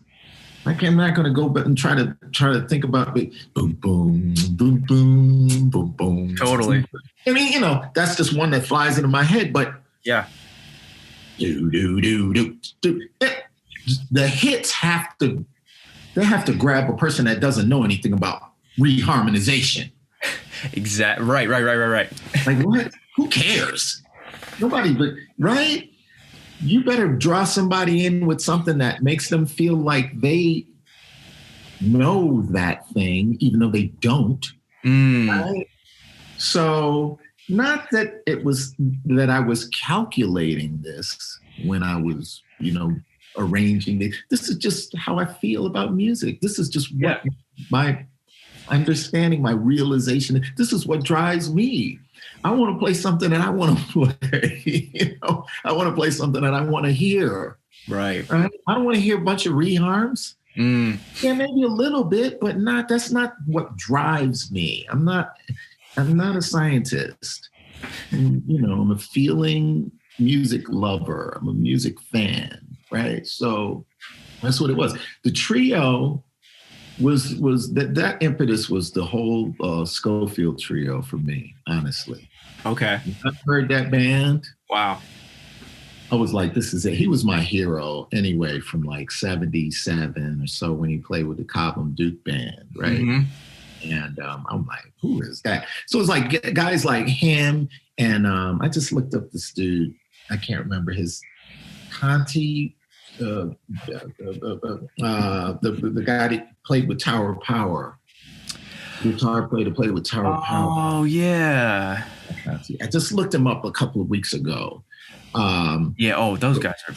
[SPEAKER 2] I'm not going to go back and try to think about it. Boom, boom, boom, boom, boom, boom.
[SPEAKER 1] Totally.
[SPEAKER 2] I mean, you know, that's just one that flies into my head. But
[SPEAKER 1] yeah,
[SPEAKER 2] do do do do do. The hits have to grab a person that doesn't know anything about reharmonization.
[SPEAKER 1] Exactly. Right.
[SPEAKER 2] Like what? Who cares? Nobody. But right. You better draw somebody in with something that makes them feel like they know that thing, even though they don't. Right? So, not that it was that I was calculating this when I was, you know, arranging it. This is just how I feel about music. This is just what my understanding, my realization. This is what drives me. I want to play something that I want to play. You know, I want to play something that I want to hear.
[SPEAKER 1] Right.
[SPEAKER 2] I don't want to hear a bunch of reharms. Yeah, maybe a little bit, but not. That's not what drives me. I'm not a scientist. You know, I'm a feeling music lover. I'm a music fan. Right. So that's what it was. The trio was that impetus was the whole Schofield trio for me, honestly.
[SPEAKER 1] Okay.
[SPEAKER 2] I heard that band.
[SPEAKER 1] Wow.
[SPEAKER 2] I was like, this is it. He was my hero anyway from like 77 or so when he played with the Cobham Duke Band, right? Mm-hmm. And I'm like, who is that? So it's like guys like him and I just looked up this dude. I can't remember his Conti, the guy that played with Tower of Power. Guitar player that played with Tower of Power.
[SPEAKER 1] Oh, yeah.
[SPEAKER 2] I just looked him up a couple of weeks ago.
[SPEAKER 1] Those guys are.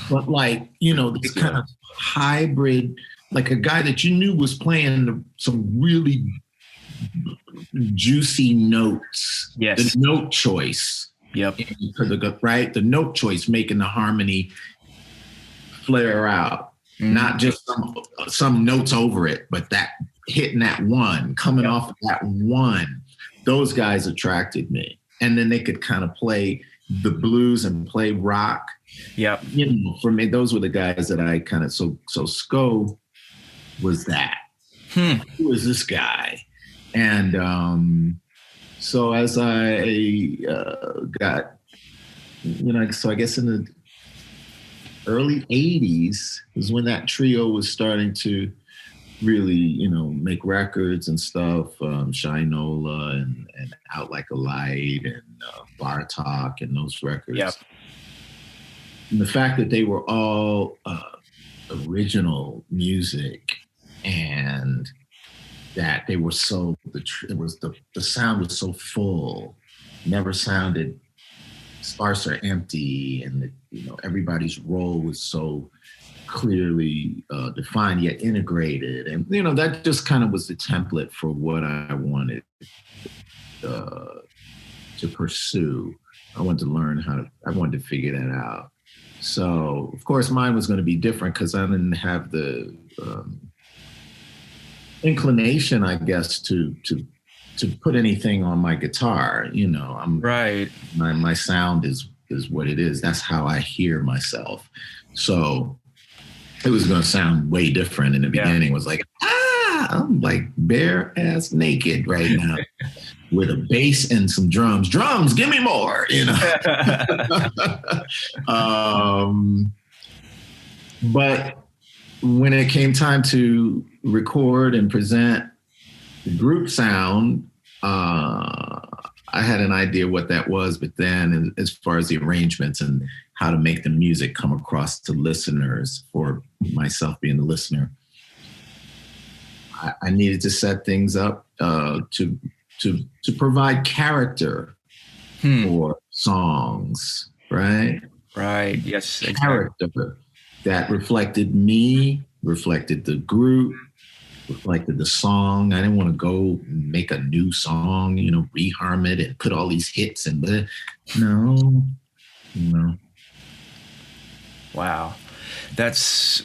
[SPEAKER 2] But like, you know, this kind of hybrid, like a guy that you knew was playing some really juicy notes.
[SPEAKER 1] Yes.
[SPEAKER 2] The note choice.
[SPEAKER 1] Yep.
[SPEAKER 2] Right? The note choice making the harmony flare out. Not just some notes over it, but that hitting that one, coming off of that one. Those guys attracted me. And then they could kind of play the blues and play rock.
[SPEAKER 1] Yep.
[SPEAKER 2] You know, for me, those were the guys that I kind of, so Sco was that. Who is this guy? And so as I got, you know, so I guess in the early 80s is when that trio was starting to really, you know, make records and stuff. Shinola and Out Like a Light and Bartok and those records.
[SPEAKER 1] Yep.
[SPEAKER 2] And the fact that they were all original music and that they were so, the sound was so full, never sounded sparse or empty, and you know, everybody's role was so clearly defined yet integrated, and you know, that just kind of was the template for what I wanted to pursue. I wanted to learn I wanted to figure that out. So of course mine was going to be different because I didn't have the inclination, I guess, to put anything on my guitar. You know, I'm right. My sound is what it is. That's how I hear myself. So it was going to sound way different in the beginning. It was like, I'm like bare ass naked right now with a bass and some drums. Drums, give me more, you know. But when it came time to record and present the group sound, I had an idea what that was, but then as far as the arrangements and how to make the music come across to listeners, for myself being the listener, I needed to set things up to provide character for songs, right?
[SPEAKER 1] Right. Yes. Exactly.
[SPEAKER 2] Character that reflected me, reflected the group, like the song. I didn't want to go make a new song, reharm it and put all these hits and no, no.
[SPEAKER 1] Wow. That's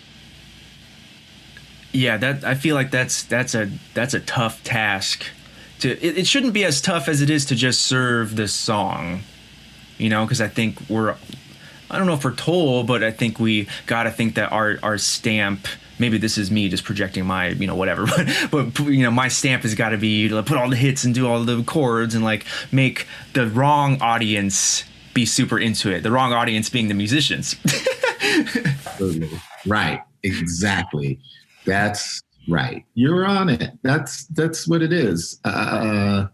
[SPEAKER 1] Yeah, that I feel like that's a tough task. It shouldn't be as tough as it is to just serve this song, because I think I don't know if we're told, but I think we got to think that our stamp. Maybe this is me just projecting my whatever, but my stamp has got to be to put all the hits and do all the chords and like make the wrong audience be super into it. The wrong audience being the musicians.
[SPEAKER 2] Right. Exactly. That's right. You're on it. That's what it is.
[SPEAKER 1] So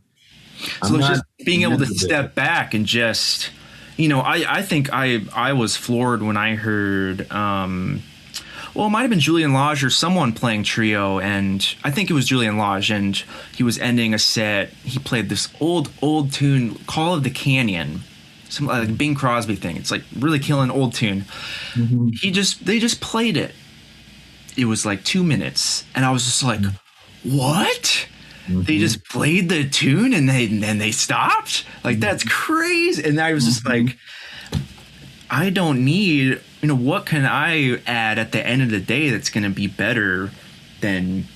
[SPEAKER 1] it's just being able to step back and just, I think I was floored when I heard, well, it might have been Julian Lage or someone playing trio, and I think it was Julian Lage, and he was ending a set. He played this old tune, Call of the Canyon, some like Bing Crosby thing. It's like really killing old tune. Mm-hmm. They just played it. It was like 2 minutes, and I was just like, what? Mm-hmm. They just played the tune and then they stopped? Like, that's crazy. And I was just like, I don't need, what can I add at the end of the day that's going to be better than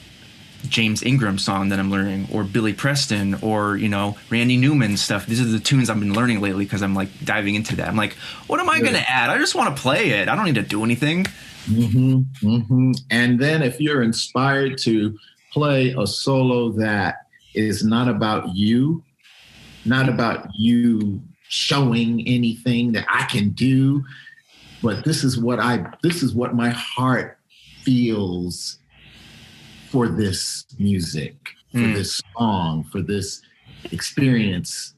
[SPEAKER 1] James Ingram's song that I'm learning, or Billy Preston, or, Randy Newman stuff. These are the tunes I've been learning lately because I'm like diving into that. I'm like, what am I going to add? I just want to play it. I don't need to do anything.
[SPEAKER 2] Mm-hmm, mm-hmm. And then if you're inspired to play a solo that is not about you showing anything that I can do, but this is what my heart feels for this music, for this song, for this experience.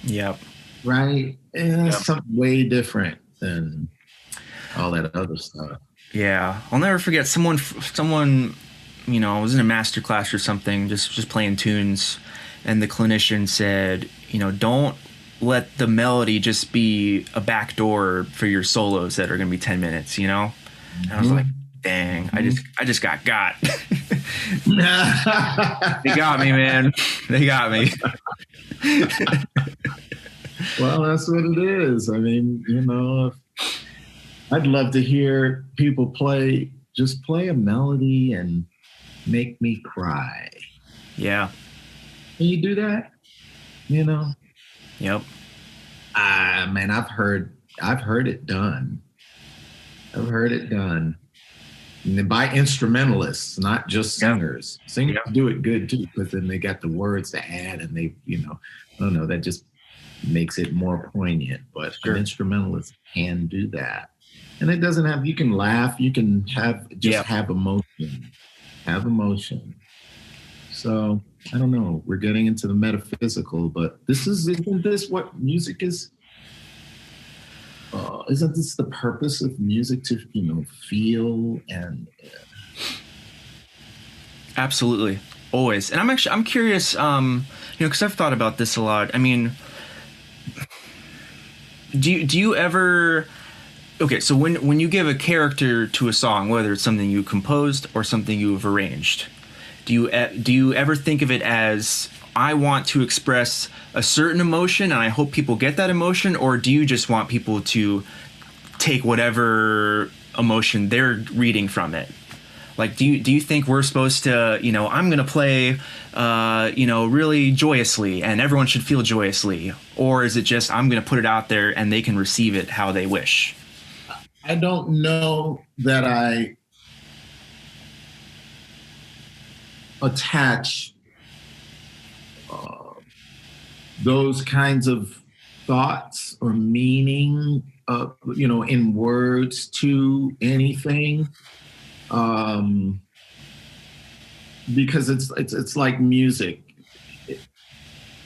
[SPEAKER 1] Yep.
[SPEAKER 2] Right? And it's something way different than all that other stuff.
[SPEAKER 1] Yeah, I'll never forget someone, I was in a master class or something, just playing tunes, and the clinician said, don't let the melody just be a back door for your solos that are going to be 10 minutes, And I was like, dang, I just got. They got me, man. They got me.
[SPEAKER 2] Well, that's what it is. I mean, I'd love to hear people play a melody and make me cry.
[SPEAKER 1] Yeah.
[SPEAKER 2] Can you do that?
[SPEAKER 1] Yep.
[SPEAKER 2] Man, I've heard it done. I've heard it done. And by instrumentalists, not just singers. Singers do it good too, because then they got the words to add, and they, I don't know, that just makes it more poignant. But an instrumentalist can do that. And it doesn't have, you can laugh, you can have emotion. Have emotion. So I don't know, we're getting into the metaphysical, but isn't this what music is? Isn't this the purpose of music, to, feel and...
[SPEAKER 1] Absolutely. Always. And I'm curious, because I've thought about this a lot. I mean, do you ever... Okay, so when you give a character to a song, whether it's something you composed or something you've arranged, do you ever think of it as, I want to express a certain emotion and I hope people get that emotion, or do you just want people to take whatever emotion they're reading from it? Like, do you think we're supposed to, I'm going to play, really joyously and everyone should feel joyously, or is it just, I'm going to put it out there and they can receive it how they wish?
[SPEAKER 2] I don't know that I attach those kinds of thoughts or meaning, in words to anything, because it's like music.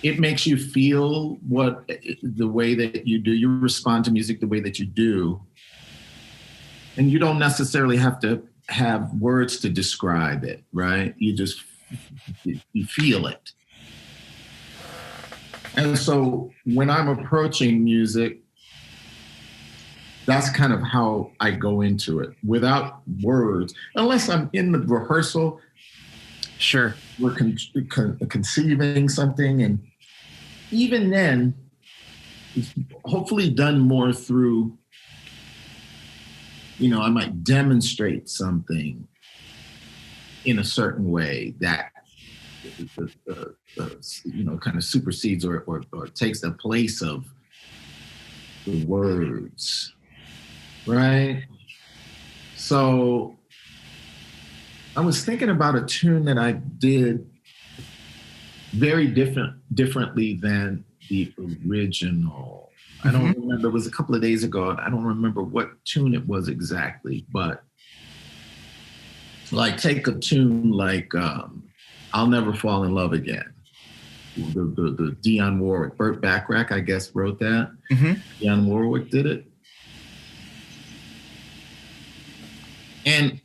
[SPEAKER 2] It makes you feel the way that you do. You respond to music the way that you do. And you don't necessarily have to have words to describe it, right? You feel it. And so when I'm approaching music, that's kind of how I go into it, without words. Unless I'm in the rehearsal
[SPEAKER 1] Sure.
[SPEAKER 2] we're conceiving something, and even then, it's hopefully done more through, I might demonstrate something in a certain way that kind of supersedes or takes the place of the words, right? So I was thinking about a tune that I did very differently than the original. I don't remember. It was a couple of days ago. I don't remember what tune it was exactly, but like take a tune like I'll Never Fall in Love Again. The Dionne Warwick, Burt Bacharach, I guess, wrote that. Dionne Warwick did it. And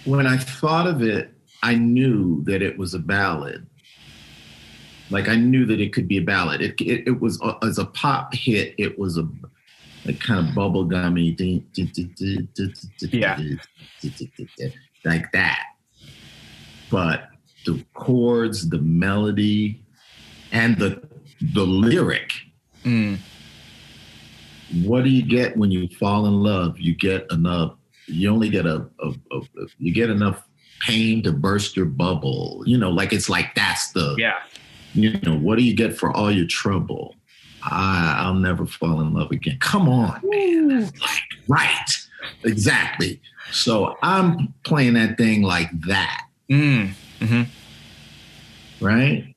[SPEAKER 2] when I thought of it, I knew that it was a ballad. Like I knew that it could be a ballad. It was as a pop hit. It was a kind of bubblegummy, like that. But the chords, the melody, and the lyric. What do you get when you fall in love? You get enough. You only get you get enough pain to burst your bubble. Like it's like that's the what do you get for all your trouble? I'll never fall in love again. Come on, man. That's like right. Exactly. So I'm playing that thing like that. Right?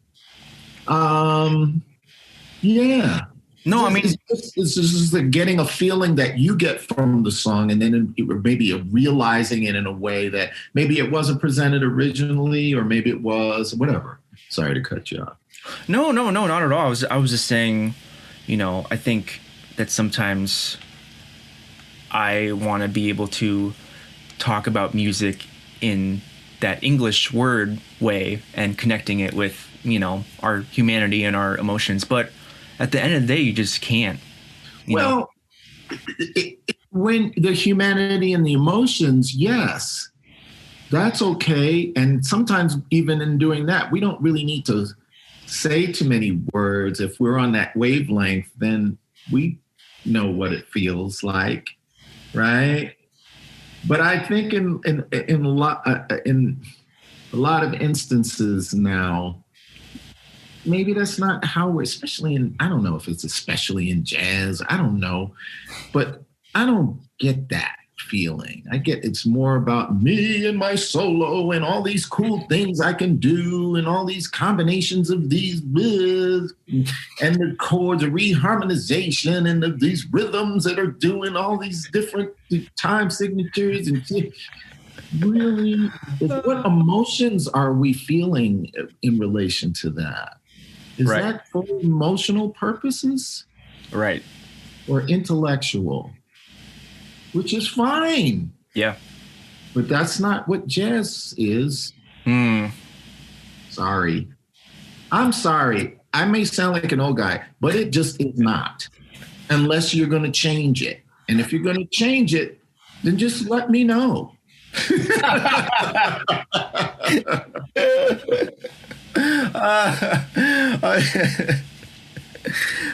[SPEAKER 2] Yeah.
[SPEAKER 1] No, I mean,
[SPEAKER 2] it's just like getting a feeling that you get from the song, and then maybe realizing it in a way that maybe it wasn't presented originally, or maybe it was, whatever. Sorry to cut you off.
[SPEAKER 1] No, not at all. I was just saying, I think that sometimes I want to be able to talk about music in that English word way and connecting it with, our humanity and our emotions. But at the end of the day, you just can't.
[SPEAKER 2] When the humanity and the emotions, yes, that's okay. And sometimes even in doing that, we don't really need to say too many words. If we're on that wavelength, then we know what it feels like, right? But I think in a lot of instances now, maybe that's not how we're, especially in, I don't know if it's especially in jazz, I don't know, but I don't get that feeling. I get it's more about me and my solo and all these cool things I can do and all these combinations of these and the chords, the reharmonization and these rhythms that are doing all these different time signatures and really, what emotions are we feeling in relation to that? Is that for emotional purposes?
[SPEAKER 1] Right.
[SPEAKER 2] Or intellectual? Which is fine.
[SPEAKER 1] Yeah.
[SPEAKER 2] But that's not what jazz is. Sorry. I'm sorry. I may sound like an old guy, but it just is not. Unless you're going to change it. And if you're going to change it, then just let me know.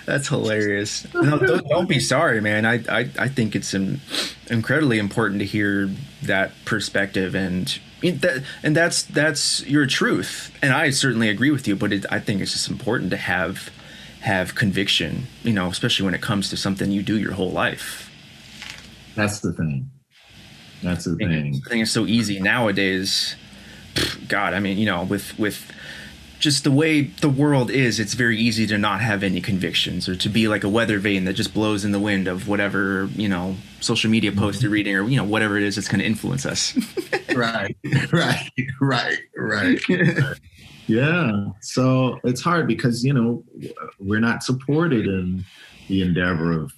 [SPEAKER 1] That's hilarious. No, don't be sorry, man. I think it's incredibly important to hear that perspective, and that's your truth. And I certainly agree with you. But I think it's just important to have conviction, especially when it comes to something you do your whole life.
[SPEAKER 2] That's the thing. That's the thing.
[SPEAKER 1] I think it's so easy nowadays. God, I mean, with just the way the world is, it's very easy to not have any convictions, or to be like a weather vane that just blows in the wind of whatever, social media post you're reading, or, whatever it is that's going to influence us.
[SPEAKER 2] Right. Yeah. So it's hard because, we're not supported in the endeavor of,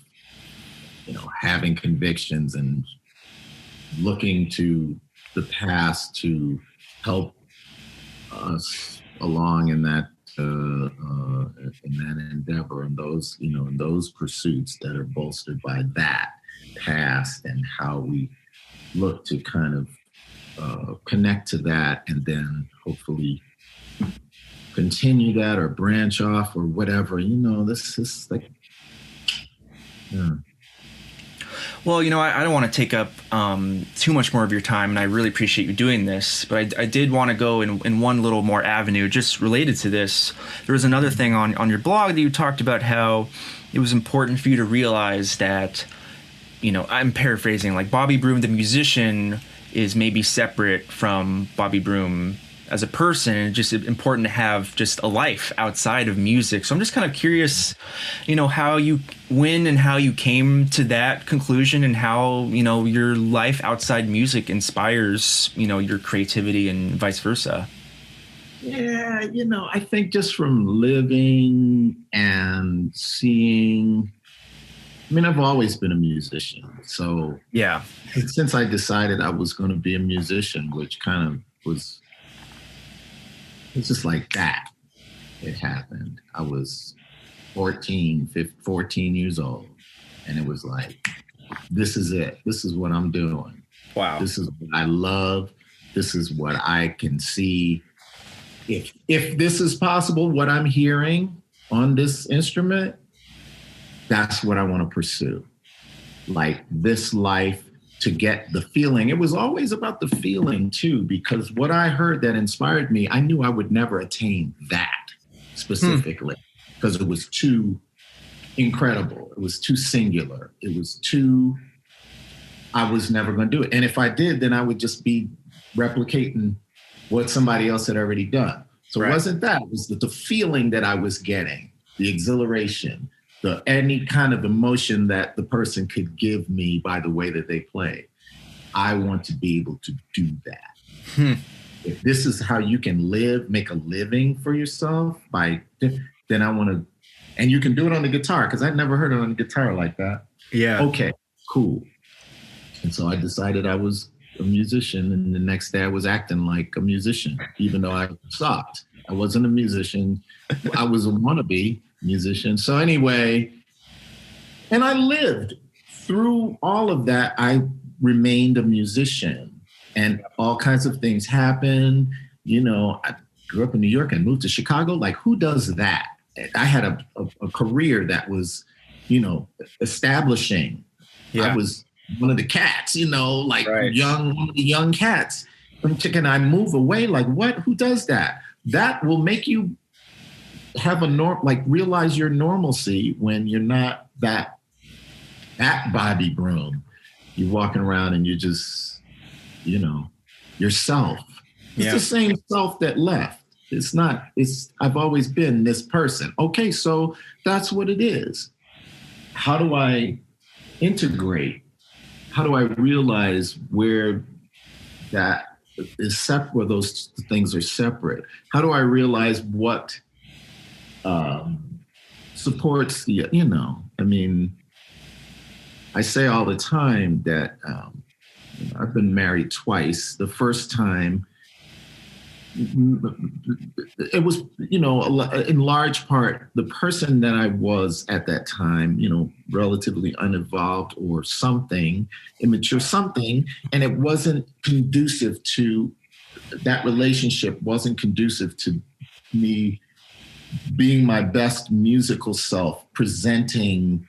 [SPEAKER 2] having convictions and looking to the past to help us along in that endeavor, and those in those pursuits that are bolstered by that past, and how we look to kind of connect to that and then hopefully continue that or branch off or whatever. This is like, yeah.
[SPEAKER 1] Well, I don't want to take up too much more of your time, and I really appreciate you doing this, but I did want to go in one little more avenue just related to this. There was another thing on your blog that you talked about how it was important for you to realize that, I'm paraphrasing, like Bobby Broom, the musician, is maybe separate from Bobby Broom as a person, and it's just important to have just a life outside of music. So I'm just kind of curious, when and how you came to that conclusion, and how, your life outside music inspires, your creativity and vice versa.
[SPEAKER 2] Yeah, I think just from living and seeing, I've always been a musician. So
[SPEAKER 1] yeah,
[SPEAKER 2] since I decided I was going to be a musician, which kind of was, it's just like that. It happened. I was 14 years old. And it was like, this is it. This is what I'm doing.
[SPEAKER 1] Wow.
[SPEAKER 2] This is what I love. This is what I can see. If this is possible, what I'm hearing on this instrument, that's what I want to pursue. Like this life, to get the feeling. It was always about the feeling too, because what I heard that inspired me, I knew I would never attain that specifically because it was too incredible. It was too singular. It was too, I was never going to do it. And if I did, then I would just be replicating what somebody else had already done. So It wasn't that, it was the feeling that I was getting, the exhilaration, any kind of emotion that the person could give me by the way that they play. I want to be able to do that. If this is how you can make a living for yourself, then I want to, and you can do it on the guitar, because I'd never heard it on the guitar like that.
[SPEAKER 1] Yeah.
[SPEAKER 2] Okay, cool. And so I decided I was a musician, and the next day I was acting like a musician, even though I sucked. I wasn't a musician. I was a wannabe musician. So anyway, and I lived through all of that. I remained a musician, and all kinds of things happened. I grew up in New York and moved to Chicago. Like, who does that? I had a career that was, establishing. Yeah. I was one of the cats, one of the young cats. Can I move away? Like, what? Who does that? That will make you have realize your normalcy when you're not that Bobby Broom. You're walking around and you're just, yourself. It's the same self that left. I've always been this person. Okay, so that's what it is. How do I integrate? How do I realize where that is separate, where those things are separate? How do I realize what supports the, I say all the time that I've been married twice. The first time, it was, in large part, the person that I was at that time, relatively unevolved or something, immature something, and it wasn't conducive to, that relationship wasn't conducive to me being my best musical self, producing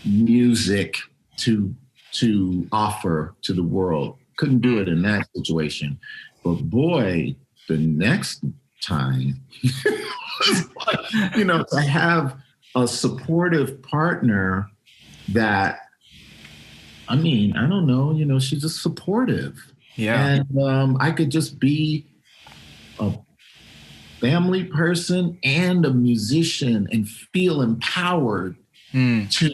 [SPEAKER 2] music to offer to the world. Couldn't do it in that situation. But boy, the next time, to have a supportive partner that, I don't know, she's just supportive.
[SPEAKER 1] Yeah.
[SPEAKER 2] And I could just be a family person and a musician and feel empowered to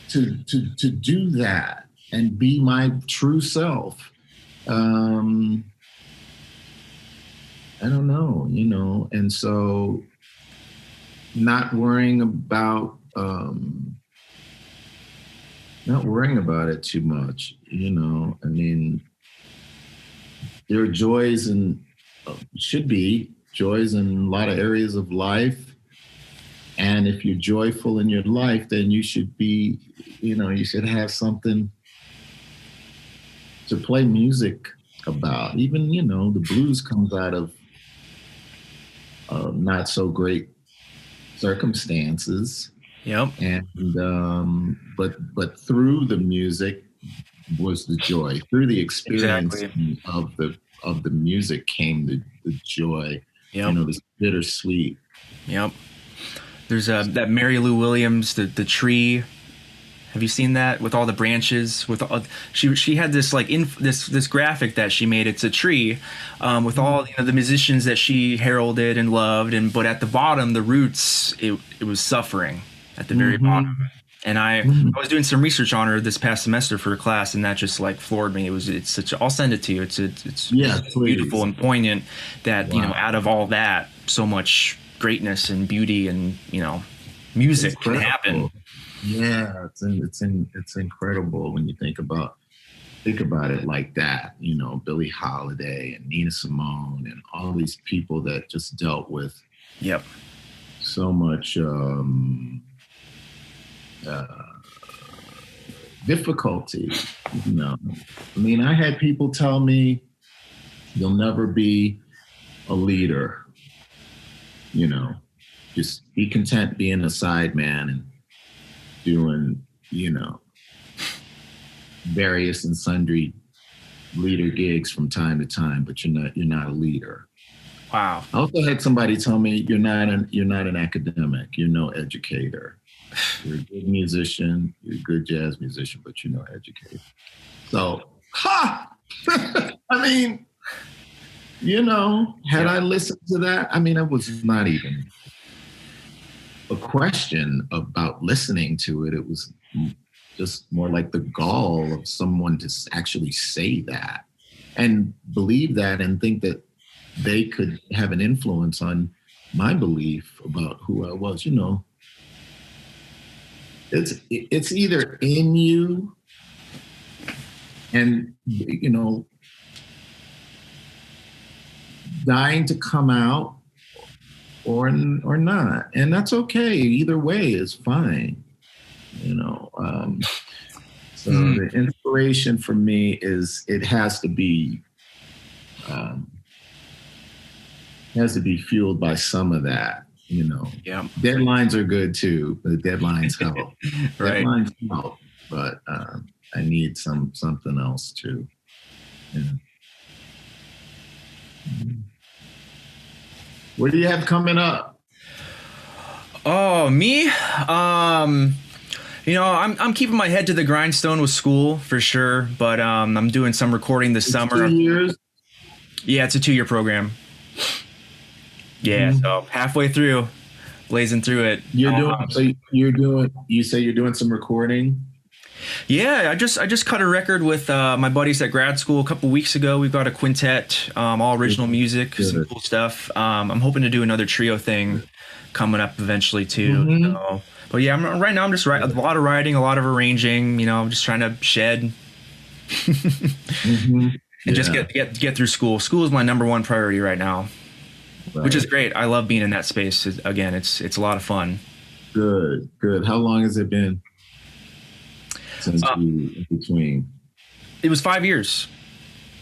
[SPEAKER 2] do that and be my true self. I don't know, and so not worrying about it too much, there are joys and should be joys in a lot of areas of life. And if you're joyful in your life, then you should be, you should have something to play music about. Even, the blues comes out of not so great circumstances.
[SPEAKER 1] Yep.
[SPEAKER 2] And but through the music was the joy. Through the experience
[SPEAKER 1] Exactly.
[SPEAKER 2] of the music came the joy.
[SPEAKER 1] Yep.
[SPEAKER 2] This bittersweet.
[SPEAKER 1] Yep. There's that Mary Lou Williams, the tree. Have you seen that with all the branches? With all, she had this like this graphic that she made. It's a tree with all the musicians that she heralded and loved, but at the bottom, the roots, it was suffering at the very bottom. And I was doing some research on her this past semester for a class, and that just like floored me. It's such. I'll send it to you. It's beautiful and poignant that out of all that, so much greatness and beauty and music can happen.
[SPEAKER 2] Yeah, it's incredible when you think about it like that. Billie Holiday and Nina Simone and all these people that just dealt with so much difficulty. I had people tell me, "You'll never be a leader. Just be content being a sideman and doing, various and sundry leader gigs from time to time, but you're not a leader."
[SPEAKER 1] Wow.
[SPEAKER 2] I also had somebody tell me, you're not an academic, you're no educator. You're a good musician, you're a good jazz musician, but you're no educator. So, had I listened to that, it was not even a question about listening to it. It was just more like the gall of someone to actually say that and believe that and think that they could have an influence on my belief about who I was. It's either in you and dying to come out or not, and that's okay. Either way is fine. So the inspiration for me is it has to be fueled by some of that. Deadlines are good too. The deadlines help.
[SPEAKER 1] Right.
[SPEAKER 2] Deadlines help, but I need something else too. What do you have coming up?
[SPEAKER 1] Oh, me? I'm keeping my head to the grindstone with school for sure, but I'm doing some recording this summer.
[SPEAKER 2] 2 years?
[SPEAKER 1] Yeah, it's a 2-year program. Yeah, so halfway through, blazing through it.
[SPEAKER 2] You say you're doing some recording?
[SPEAKER 1] Yeah, I just cut a record with my buddies at grad school a couple weeks ago. We've got a quintet, all original music, some cool stuff. I'm hoping to do another trio thing coming up eventually too. So, but yeah, right now I'm just writing a lot of writing, a lot of arranging. I'm just trying to shed and just get through school. School is my number one priority right now, which is great. I love being in that space. Again, it's a lot of fun.
[SPEAKER 2] Good. How long has it been since you in between?
[SPEAKER 1] It was 5 years.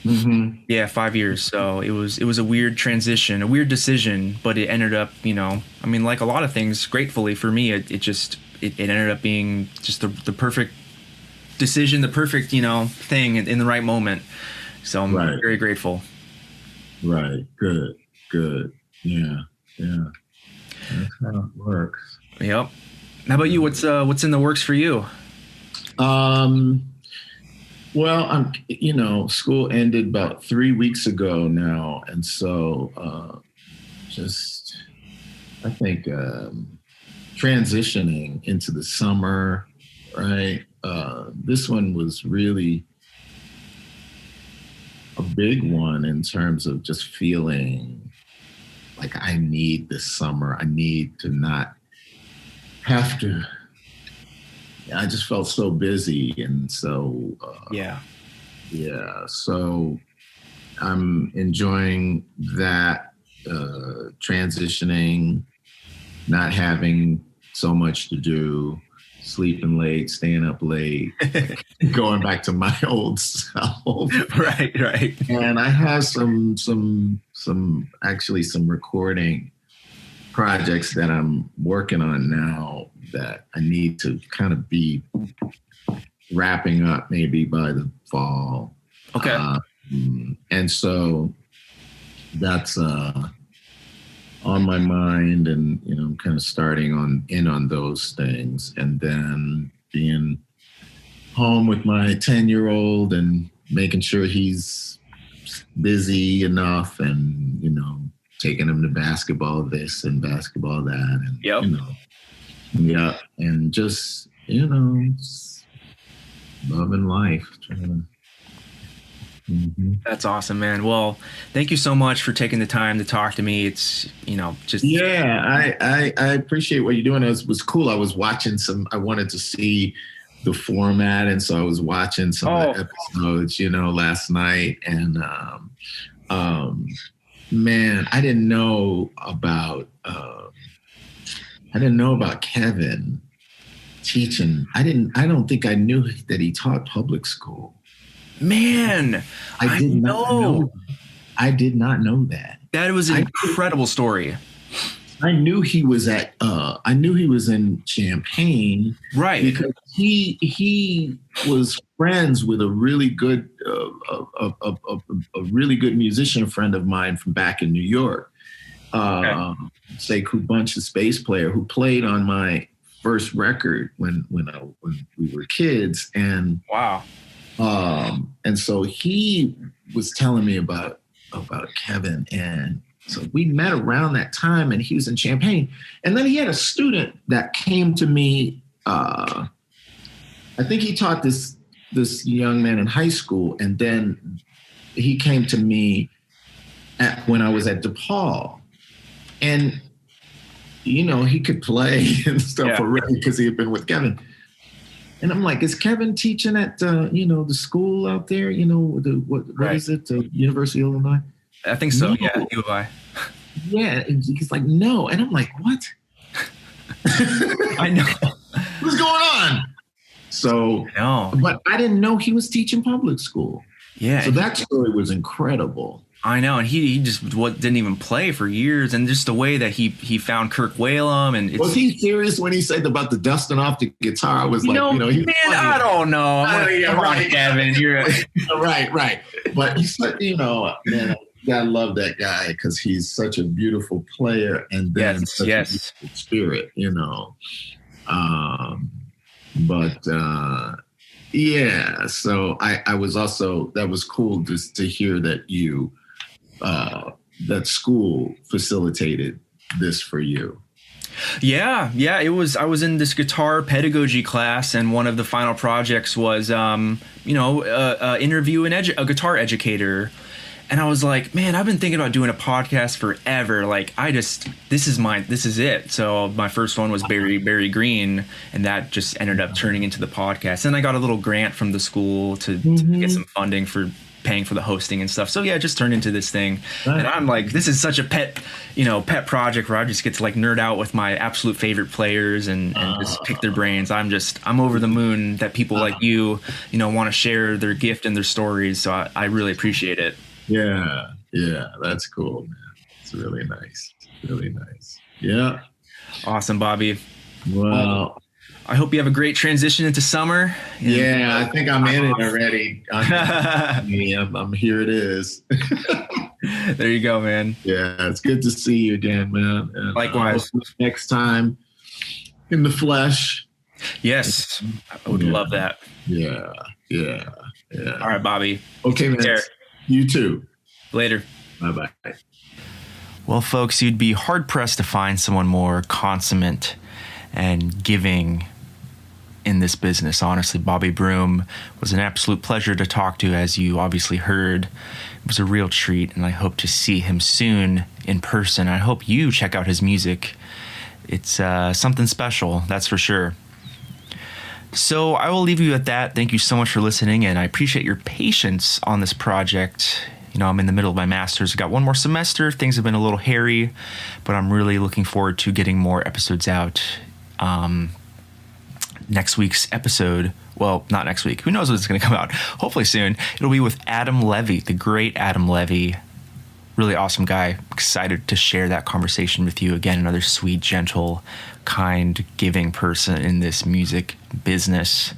[SPEAKER 1] Yeah, 5 years. So it was a weird transition, a weird decision, but it ended up, like a lot of things, gratefully for me, it ended up being just the perfect decision, the perfect, thing in the right moment. So I'm very grateful.
[SPEAKER 2] Right. Good. Yeah. That's how it works.
[SPEAKER 1] Yep. How about you? What's in the works for you?
[SPEAKER 2] Well, school ended about 3 weeks ago now. And so, I think, transitioning into the summer, right? This one was really a big one in terms of just feeling like I need this summer. I need to not have to. I just felt so busy, and so so I'm enjoying that, transitioning, not having so much to do, sleeping late, staying up late, going back to my old self.
[SPEAKER 1] Right.
[SPEAKER 2] And I have some recording projects that I'm working on now that I need to kind of be wrapping up maybe by the fall.
[SPEAKER 1] Okay.
[SPEAKER 2] And so that's on my mind, and I'm kind of starting on those things, and then being home with my 10-year-old and making sure he's busy enough, and taking him to basketball this and basketball that, and and just loving life.
[SPEAKER 1] That's awesome, man. Well, thank you so much for taking the time to talk to me. It's just
[SPEAKER 2] I appreciate what you're doing. It was cool. I was watching I wanted to see the format, and so I was watching some of the episodes last night, and man, I didn't know about Kevin teaching. I don't think I knew that he taught public school.
[SPEAKER 1] Man,
[SPEAKER 2] I did not know that.
[SPEAKER 1] That was an incredible story.
[SPEAKER 2] I knew he was in Champaign,
[SPEAKER 1] right?
[SPEAKER 2] Because he was friends with a really good musician friend of mine from back in New York, Sekou Bunch, the bass player who played on my first record when we were kids, and
[SPEAKER 1] wow.
[SPEAKER 2] And so he was telling me about Kevin, and so we met around that time, and he was in Champaign. And then he had a student that came to me. I think he taught this young man in high school, and then he came to me when I was at DePaul, and he could play and stuff already because he had been with Kevin. And I'm like, is Kevin teaching at the school out there? What is it? The University of Illinois?
[SPEAKER 1] I think so.
[SPEAKER 2] No.
[SPEAKER 1] Yeah, UI.
[SPEAKER 2] Yeah, and he's like, no, and I'm like, what?
[SPEAKER 1] I know.
[SPEAKER 2] What's going on? So,
[SPEAKER 1] no,
[SPEAKER 2] but I didn't know he was teaching public school.
[SPEAKER 1] Yeah.
[SPEAKER 2] So that story was incredible.
[SPEAKER 1] I know, and he just didn't even play for years, and just the way that he found Kirk Whalum, and
[SPEAKER 2] was he serious when he said about the dusting off the guitar? I was
[SPEAKER 1] man, I don't know.
[SPEAKER 2] Right,
[SPEAKER 1] Kevin, you're
[SPEAKER 2] right. But he said, man, you gotta love that guy because he's such a beautiful player, and then such a beautiful spirit, So I was also, that was cool just to hear that you. That school facilitated this for you.
[SPEAKER 1] Yeah, it was. I was in this guitar pedagogy class, and one of the final projects was, interview a guitar educator. And I was like, man, I've been thinking about doing a podcast forever. Like, this is it. So my first one was Barry Green, and that just ended up turning into the podcast. And I got a little grant from the school to get some funding for paying for the hosting and stuff. So yeah, it just turned into this thing. Right. And I'm like, this is such a pet project where I just get to like nerd out with my absolute favorite players and just pick their brains. I'm over the moon that people like you want to share their gift and their stories. So I really appreciate it.
[SPEAKER 2] Yeah, that's cool, man. It's really nice. Yeah.
[SPEAKER 1] Awesome, Bobby.
[SPEAKER 2] Well,
[SPEAKER 1] I hope you have a great transition into summer.
[SPEAKER 2] Yeah, I think I'm in it already. I'm here. It is.
[SPEAKER 1] There you go, man.
[SPEAKER 2] Yeah, it's good to see you again, man. And
[SPEAKER 1] likewise.
[SPEAKER 2] Next time in the flesh.
[SPEAKER 1] Yes, I would love that.
[SPEAKER 2] Yeah.
[SPEAKER 1] All right, Bobby.
[SPEAKER 2] Okay, man. You too.
[SPEAKER 1] Later.
[SPEAKER 2] Bye-bye.
[SPEAKER 1] Well, folks, you'd be hard-pressed to find someone more consummate and giving in this business. Honestly, Bobby Broom was an absolute pleasure to talk to, as you obviously heard. It was a real treat, and I hope to see him soon in person. I hope you check out his music. It's something special, that's for sure. So I will leave you at that. Thank you so much for listening, and I appreciate your patience on this project. I'm in the middle of my master's. I've got one more semester. Things have been a little hairy, but I'm really looking forward to getting more episodes out. next week's episode, well, not next week. Who knows when it's going to come out? Hopefully soon. It'll be with Adam Levy, the great Adam Levy. Really awesome guy. Excited to share that conversation with you. Again, another sweet, gentle, kind, giving person in this music business.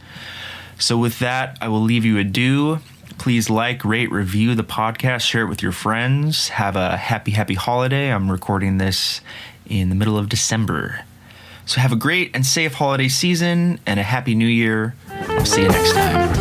[SPEAKER 1] So with that, I will leave you adieu. Please like, rate, review the podcast, share it with your friends. Have a happy, happy holiday. I'm recording this in the middle of December. So have a great and safe holiday season and a happy new year. I'll see you next time.